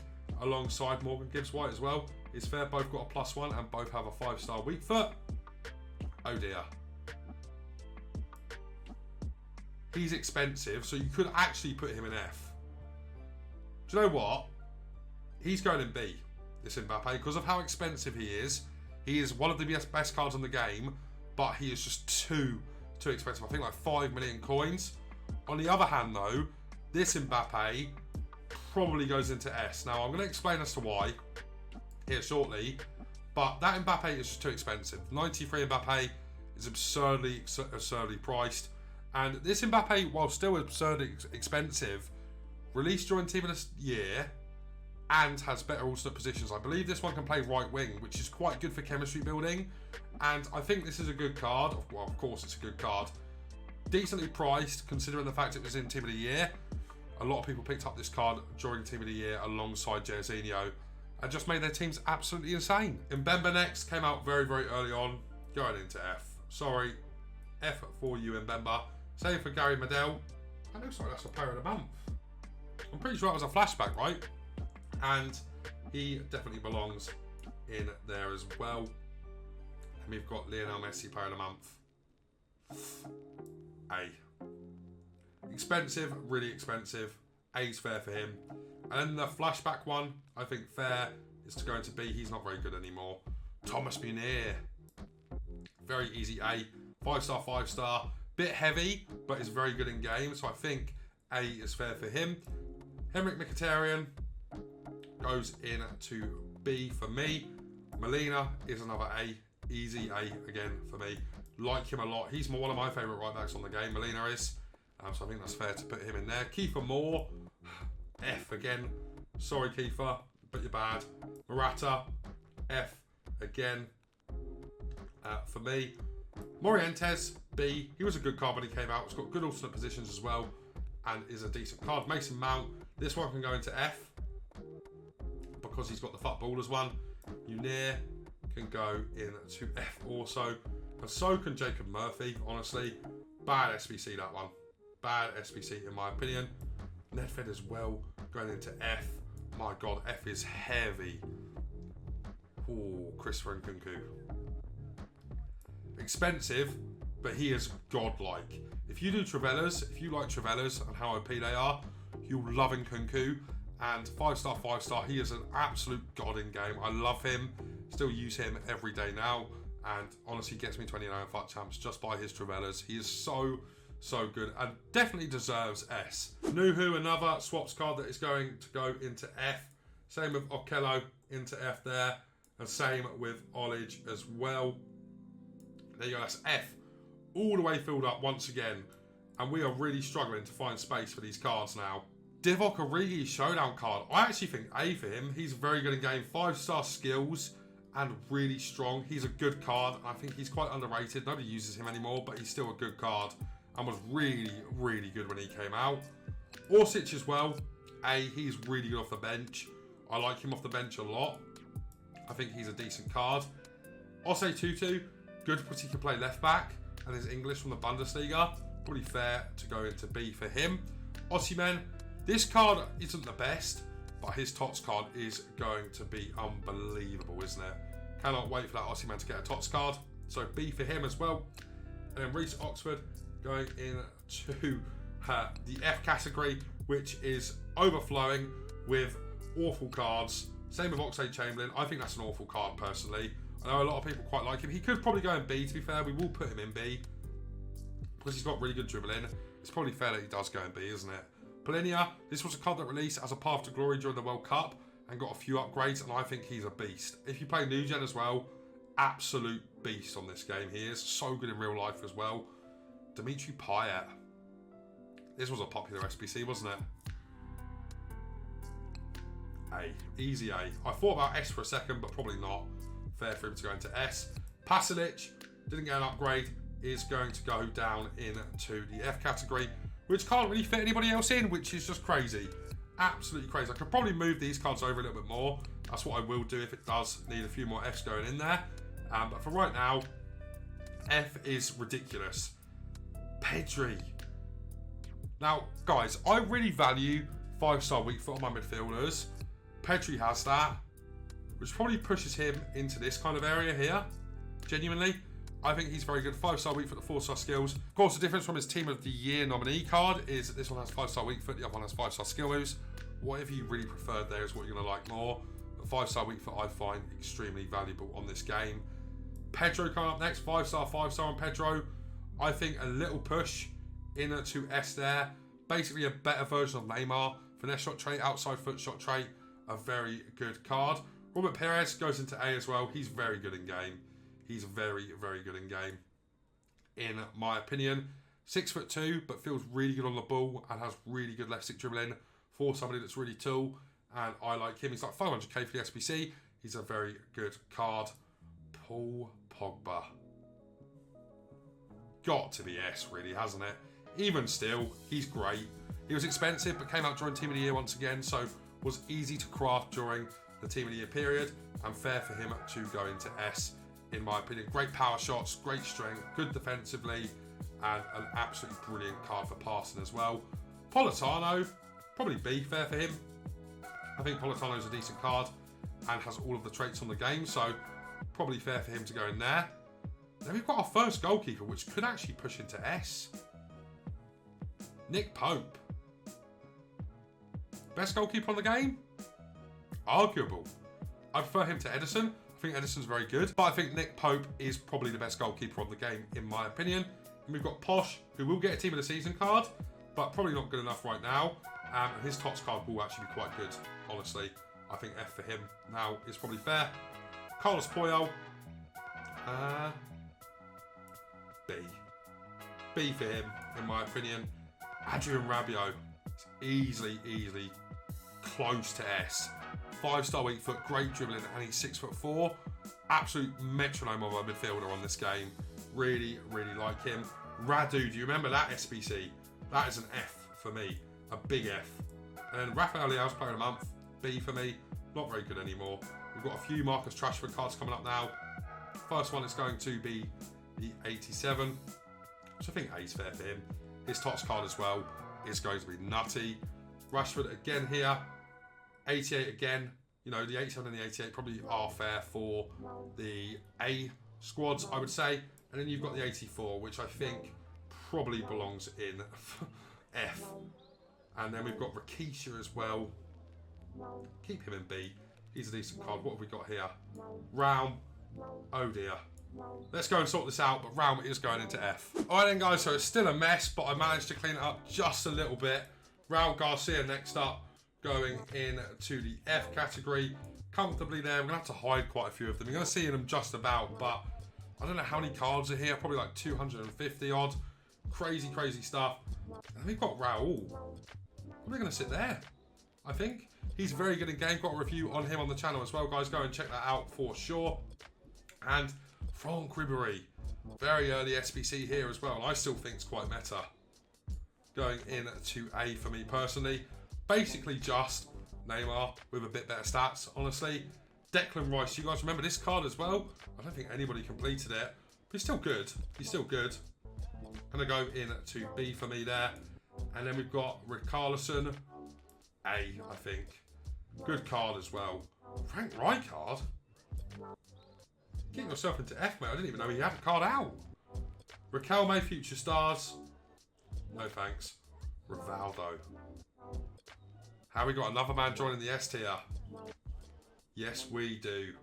alongside Morgan Gibbs White as well is fair. Both got a +1 and both have a 5-star weak foot. Oh dear. He's expensive, so you could actually put him in F. Do you know what? He's going in B, this Mbappe, because of how expensive he is. He is one of the best cards in the game, but he is just too expensive. I think like 5 million coins. On the other hand though, this Mbappe probably goes into S. Now I'm going to explain as to why here shortly, but that Mbappe is just too expensive. 93 Mbappe is absurdly priced, and this Mbappe, while still absurdly expensive, released during Team of the Year and has better alternate positions. I believe this one can play right wing, which is quite good for chemistry building, and I think this is a good card. Well, of course it's a good card. Decently priced, considering the fact it was in Team of the Year. A lot of people picked up this card during Team of the Year alongside Jairzinho and just made their teams absolutely insane. Mbemba next came out very, very early on, going into F. Sorry, F for you, Mbemba. Same for Gary Medel. That looks like that's a player of the month. I'm pretty sure that was a flashback, right? And he definitely belongs in there as well. And we've got Lionel Messi, player of the month. A. Expensive, really expensive. A's fair for him. And then the flashback one, I think fair is to go into B. He's not very good anymore. Thomas Munir. Very easy A. 5-star, 5-star. Bit heavy, but is very good in game. So I think A is fair for him. Henrik Mkhitaryan goes into B for me. Molina is another A. Easy A again for me. Like him a lot. He's one of my favourite right backs on the game. Molina is. So I think that's fair to put him in there. Kiefer Moore. F again. Sorry, Kiefer, but you're bad. Morata. F again for me. Morientes. B. He was a good card when he came out. It's got good alternate positions as well and is a decent card. Mason Mount. This one can go into F because he's got the footballers one. Munir can go into F also. And so can Jacob Murphy, honestly. Bad SBC, that one. Bad SBC, in my opinion. Nedved as well, going into F. My God, F is heavy. Oh, Christopher Nkunku. Expensive, but he is godlike. If you do Travellas, if you like Travellas and how OP they are, you'll love Nkunku. And 5-star, 5-star, he is an absolute god in game. I love him. Still use him every day now. and honestly gets me 29 FUT champs just by his Travellas. He is so good and definitely deserves S. Nuhu, another swaps card that is going to go into F. Same with Okello into F there, and same with Olage as well. There you go, that's F. All the way filled up once again, and we are really struggling to find space for these cards now. Divock Origi showdown card. I actually think A for him. He's very good in game. 5-star skills and really strong. He's a good card. I think he's quite underrated. Nobody uses him anymore, but he's still a good card and was really good when he came out. Orsic as well. A, he's really good off the bench. I like him off the bench a lot. I think he's a decent card. Osei Tutu, good because he can play left back and is English from the Bundesliga. Probably fair to go into B for him. Osimhen, this card isn't the best, but his TOTS card is going to be unbelievable, isn't it? Cannot wait for that Osimhen to get a TOTS card. So B for him as well. And then Reece Oxford going into the F category, which is overflowing with awful cards. Same with Oxlade-Chamberlain. I think that's an awful card personally. I know a lot of people quite like him. He could probably go in B, to be fair. We will put him in B because he's got really good dribbling. It's probably fair that he does go in B, isn't it? Polinia, this was a card that released as a path to glory during the World Cup and got a few upgrades, and I think he's a beast. If you play New Gen as well, absolute beast on this game. He is so good in real life as well. Dimitri Payet. This was a popular SBC, wasn't it? A. Easy A. I thought about S for a second, but probably not. Fair for him to go into S. Pasalic, didn't get an upgrade, is going to go down into the F category, which can't really fit anybody else in, which is just crazy. Absolutely crazy. I could probably move these cards over a little bit more. That's what I will do if it does need a few more Fs going in there. But for right now, F is ridiculous. Pedri. Now, guys, I really value 5-star weak foot on my midfielders. Pedri has that, which probably pushes him into this kind of area here. Genuinely, I think he's very good. 5-star weak foot, the 4-star skills. Of course, the difference from his Team of the Year nominee card is that this one has 5-star weak foot, the other one has 5-star skill moves. Whatever you really preferred there is what you're going to like more. But 5-star weak foot I find extremely valuable on this game. Pedro coming up next, 5-star on Pedro. I think a little push into S there. Basically a better version of Neymar. Finesse shot trait, outside foot shot trait. A very good card. Robert Perez goes into A as well. He's very good in game. He's very good in game, in my opinion. 6'2", but feels really good on the ball and has really good left stick dribbling for somebody that's really tall. And I like him. He's like 500k for the SBC. He's a very good card. Paul Pogba. Got to be S, really, hasn't it? Even still, he's great. He was expensive, but came out during Team of the Year once again, so was easy to craft during the Team of the Year period, and fair for him to go into S, in my opinion. Great power shots, great strength, good defensively, and an absolutely brilliant card for passing as well. Politano, probably B, fair for him. I think Politano's a decent card and has all of the traits on the game, so probably fair for him to go in there. Then we've got our first goalkeeper, which could actually push into S. Nick Pope. Best goalkeeper on the game? Arguable. I prefer him to Edison. I think Edison's very good, but I think Nick Pope is probably the best goalkeeper on the game, in my opinion. And we've got Posh, who will get a Team of the Season card, but probably not good enough right now. His TOTS card will actually be quite good, honestly. I think F for him now is probably fair. Carlos Puyol. B. B for him, in my opinion. Adrian Rabiot. Easily close to S. 5-star weak foot, great dribbling, and he's 6'4". Absolute metronome of a midfielder on this game. Really like him. Radu, do you remember that SBC? That is an F for me. A big F. And then Rafael Leao's player of the month. B for me. Not very good anymore. We've got a few Marcus Rashford cards coming up now. First one is going to be the 87, which I think A is fair for him. His TOTS card as well is going to be nutty. Rashford again here. 88 again. You know, the 87 and the 88 probably are fair for the A squads, I would say. And then you've got the 84, which I think probably belongs in F. And then we've got Rakisha as well. Keep him in B. He's a decent card. What have we got here? Raum. Oh dear. Let's go and sort this out, but Raul is going into F. All right then, guys, so it's still a mess, but I managed to clean it up just a little bit. Raul Garcia next up, going into the F category. Comfortably there. We're going to have to hide quite a few of them. You're going to see them just about, but I don't know how many cards are here. Probably like 250 odd. Crazy, crazy stuff. And we've got Raul. We're going to sit there, I think. He's very good in game. Got a review on him on the channel as well, guys. Go and check that out for sure. And Franck Ribéry. Very early SBC here as well. I still think it's quite meta. Going into A for me personally. Basically just Neymar with a bit better stats, honestly. Declan Rice, you guys remember this card as well? I don't think anybody completed it, but he's still good. He's still good. Gonna go into B for me there. And then we've got Richarlison, A, I think. Good card as well. Frank Rijkaard? Getting yourself into F, mate. I didn't even know he had a card out. Riquelme, Future Stars. No thanks. Rivaldo. How we got another man joining the S tier? Yes, we do.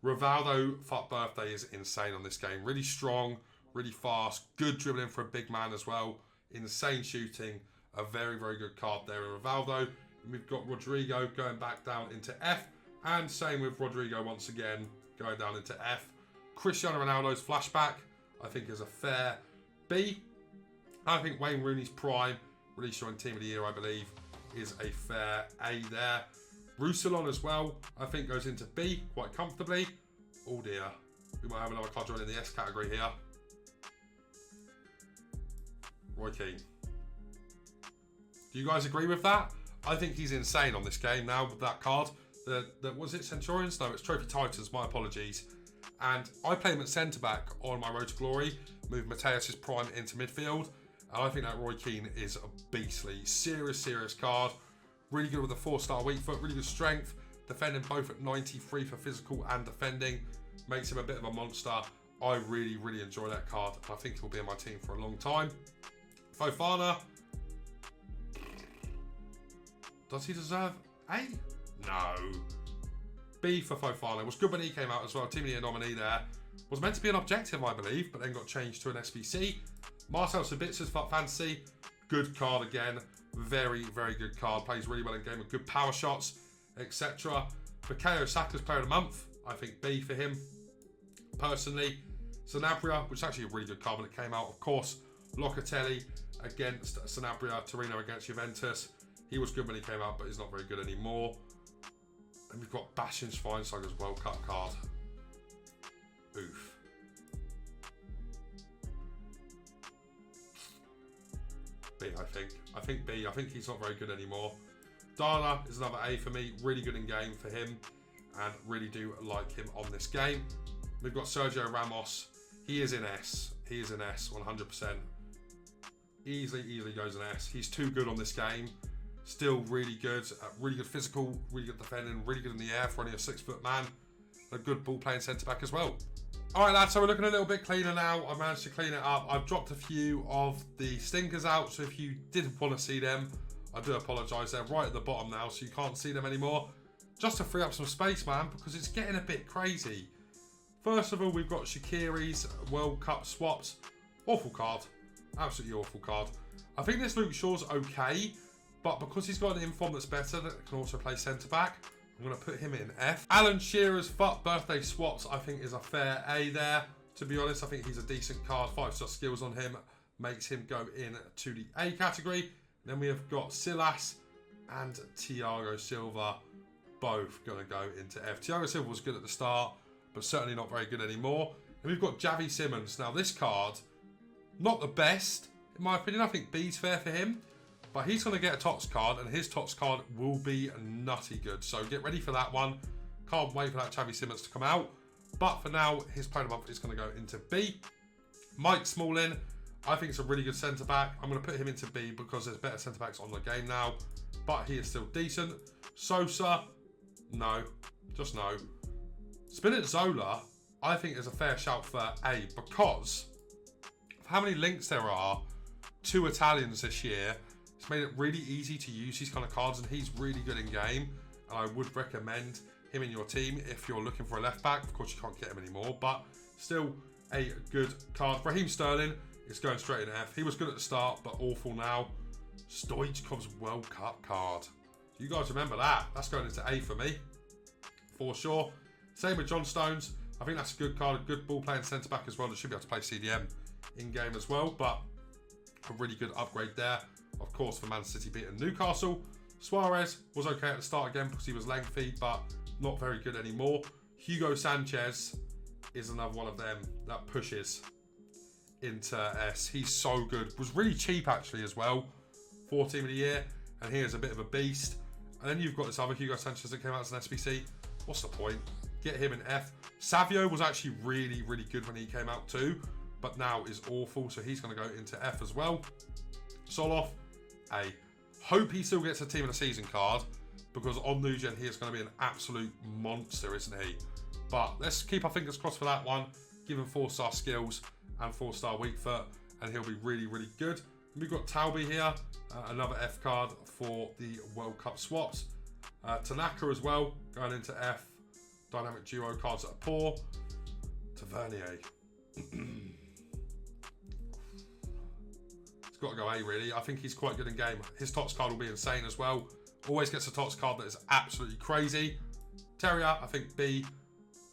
Rivaldo, fuck birthday, is insane on this game. Really strong, really fast, good dribbling for a big man as well. Insane shooting. A very, very good card there in Rivaldo. And we've got Rodrigo going back down into F. And same with Rodrigo once again, going down into F. Cristiano Ronaldo's flashback, I think, is a fair B. I think Wayne Rooney's prime, released on Team of the Year, I believe, is a fair A there. Roussillon as well, I think, goes into B quite comfortably. Oh dear, we might have another card joining the S category here. Roy Keane. Do you guys agree with that? I think he's insane on this game now with that card. Was it Centurions? No, it's Trophy Titans, my apologies. And I play him at centre-back on my Road to Glory, move Mateus's prime into midfield. And I think that Roy Keane is a beastly, serious card. Really good with a 4-star weak foot, really good strength. Defending both at 93 for physical and defending. Makes him a bit of a monster. I really enjoy that card. I think he'll be in my team for a long time. Fofana. Does he deserve A? No. B for Fofana. Was good when he came out as well. Team of the Year nominee there. Was meant to be an objective, I believe, but then got changed to an SBC. Marcel Sabitzer's fantasy. Good card again. Very good card. Plays really well in game with good power shots, etc. Bukayo Saka's player of the month. I think B for him. Personally. Sanabria, which is actually a really good card when it came out. Of course, Locatelli against Sanabria. Torino against Juventus. He was good when he came out, but he's not very good anymore. And we've got Bastian Schweinsteiger's World Cup card. Oof. B, I think. I think B. I think he's not very good anymore. Dana is another A for me. Really good in game for him. And really do like him on this game. We've got Sergio Ramos. He is in S. He is in S, 100%. Easily goes in S. He's too good on this game. Still really good physical, really good defending, really good in the air for only a 6-foot man. A good ball playing centre back as well. All right, lads, so we're looking a little bit cleaner now. I managed to clean it up. I've dropped a few of the stinkers out, so if you didn't want to see them, I do apologise. They're right at the bottom now, so you can't see them anymore. Just to free up some space, man, because it's getting a bit crazy. First of all, we've got Shaqiri's World Cup swaps. Awful card. Absolutely awful card. I think this Luke Shaw's okay, but because he's got an inform that's better, that can also play centre-back, I'm going to put him in F. Alan Shearer's birthday swaps, I think, is a fair A there. To be honest, I think he's a decent card. 5-star skills on him makes him go into the A category. Then we have got Silas and Thiago Silva, both going to go into F. Thiago Silva was good at the start, but certainly not very good anymore. And we've got Javi Simmons. Now, this card, not the best, in my opinion. I think B's fair for him. But he's going to get a TOTS card, and his TOTS card will be nutty good. So get ready for that one. Can't wait for that Javi Simmons to come out. But for now, his player of the month is going to go into B. Mike Smalling, I think it's a really good centre-back. I'm going to put him into B because there's better centre-backs on the game now. But he is still decent. Sosa, no. Just no. Spinazzola, I think is a fair shout for A because of how many links there are to Italians this year. It's made it really easy to use these kind of cards, and he's really good in game. and I would recommend him in your team if you're looking for a left back. Of course, you can't get him anymore, but still a good card. Raheem Sterling is going straight in F. He was good at the start, but awful now. Stoichkov's World Cup card. You guys remember that? That's going into A for me, for sure. Same with John Stones. I think that's a good card, a good ball playing centre back as well. That should be able to play CDM in game as well, but a really good upgrade there. Of course, for Man City beating Newcastle. Suarez was okay at the start again because he was lengthy, but not very good anymore. Hugo Sanchez is another one of them that pushes into S. He's so good. Was really cheap actually as well. 4 team of the year, and he is a bit of a beast. And then you've got this other Hugo Sanchez that came out as an SBC. What's the point? Get him in F. Savio was actually really, really good when he came out too, but now is awful, so he's going to go into F as well. Soloff, A. Hope he still gets a team of the season card, because on New Gen he is going to be an absolute monster, isn't he? But let's keep our fingers crossed for that one. Give him 4-star skills and 4-star weak foot, and he'll be really, really good. And we've got Talby here, another F card for the World Cup swaps. Tanaka as well, going into F. Dynamic duo cards that are poor. Tavernier. It's got to go A really. I think he's quite good in game. His TOTS card will be insane as well. Always gets a TOTS card that is absolutely crazy. Terrier, I think B.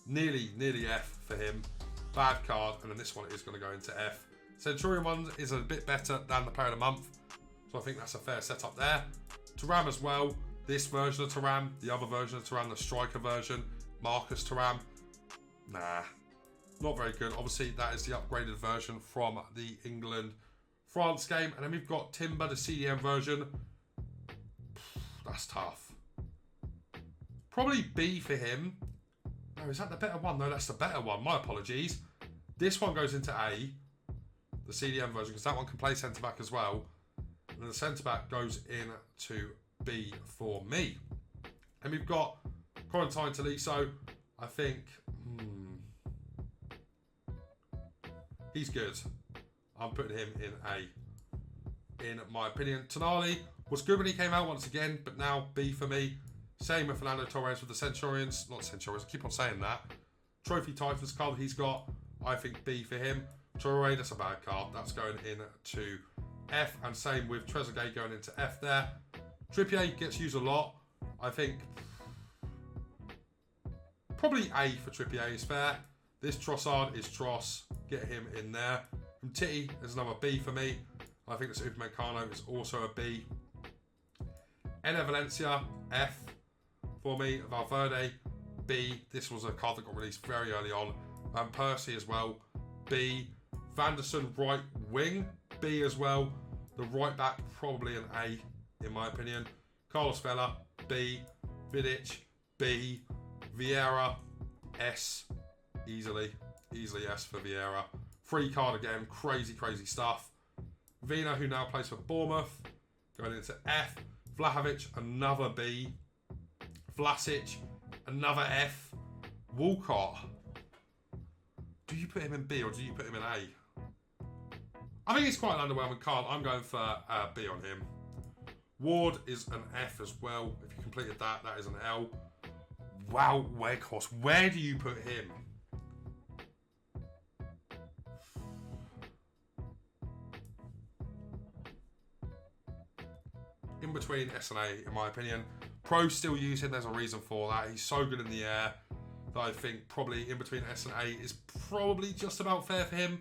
Nearly F for him. Bad card. And then this one is going to go into F. Centurion one is a bit better than the player of the month. So I think that's a fair setup there. Thuram as well. This version of Thuram. The other version of Thuram. The striker version. Marcus Thuram. Nah. Not very good. Obviously, that is the upgraded version from the England-France game. And then we've got Timber, the CDM version. That's tough. Probably B for him. No, is that the better one? No, that's the better one. My apologies. This one goes into A, the CDM version, because that one can play centre-back as well. And then the centre-back goes into B for me. And we've got Quarantine Tolisso. I think... he's good. I'm putting him in A, in my opinion. Tonali was good when he came out once again, but now B for me. Same with Fernando Torres with the Centurions. Not Centurions, I keep on saying that. Trophy Titans card he's got. I think B for him. Torre, that's a bad card. That's going into F. And same with Trezeguet going into F there. Trippier gets used a lot. I think probably A for Trippier is fair. This Trossard is Tross. Get him in there. From Titty, there's another B for me. I think this Upamecano is also a B. Ener Valencia, F for me. Valverde, B. This was a card that got released very early on. Van Persie as well, B. Vanderson, right wing, B as well. The right back, probably an A, in my opinion. Carlos Vela, B. Vidic, B. Vieira, S. Easily S for Vieira. Free card again, crazy stuff. Vina, who now plays for Bournemouth, going into F. Vlahovic, another B. Vlasic, another F. Walcott, do you put him in B or do you put him in A? I think he's quite an underwhelming card. I'm going for B on him. Ward is an F as well. If you completed that, that is an L. Wow, Weghorst, where do you put him? In between S and A, in my opinion. Pros still use him, there's a reason for that. He's so good in the air that I think probably in between S and A is probably just about fair for him.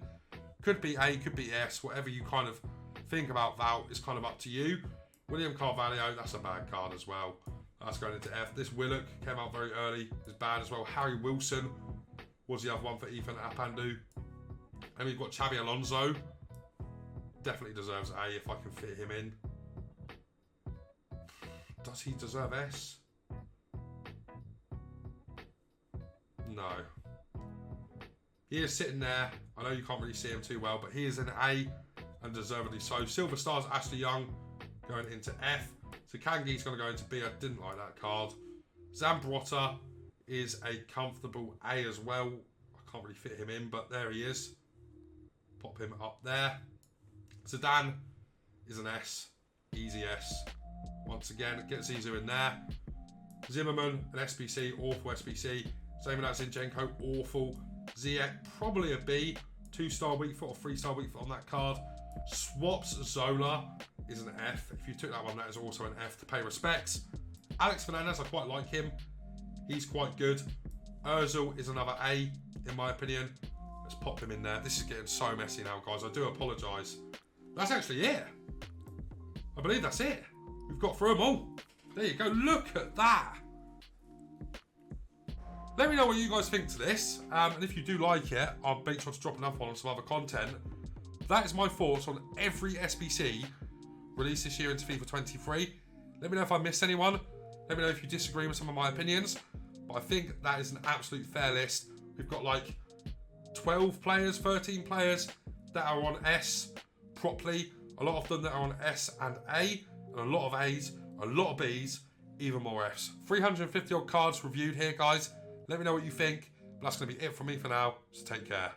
Could be A, could be S, whatever you kind of think about Val is kind of up to you. William Carvalho, that's a bad card as well. That's going into F. This Willock came out very early, is bad as well. Harry Wilson was the other one for Ethan Apandu. And we've got Xabi Alonso. Definitely deserves A if I can fit him in. Does he deserve S? No. He is sitting there. I know you can't really see him too well, but he is an A and deservedly so. Silver Stars, Ashley Young going into F. So Kangi's going to go into B. I didn't like that card. Zambrotta is a comfortable A as well. I can't really fit him in, but there he is. Pop him up there. Zidane is an S. Easy S. Once again, get Zizou in there. Zimmerman, an SBC, awful SBC. Same with that Zinchenko, awful. Ziyech, probably a B. 2-star weak foot or 3-star weak foot on that card. Swaps Zola is an F. If you took that one, that is also an F to pay respects. Alex Fernandez, I quite like him. He's quite good. Ozil is another A, in my opinion. Let's pop him in there. This is getting so messy now, guys. I do apologise. That's actually it. I believe that's it. We've got through them all. There you go. Look at that. Let me know what you guys think to this. And if you do like it, I'll make sure to drop another one on some other content. That is my thoughts on every SBC released this year into FIFA 23. Let me know if I missed anyone. Let me know if you disagree with some of my opinions. But I think that is an absolute fair list. We've got like 12 players, 13 players that are on S properly. A lot of them that are on S and A. And a lot of A's, a lot of B's, even more F's. 350 odd cards reviewed here, guys. Let me know what you think. But that's going to be it from me for now. So take care.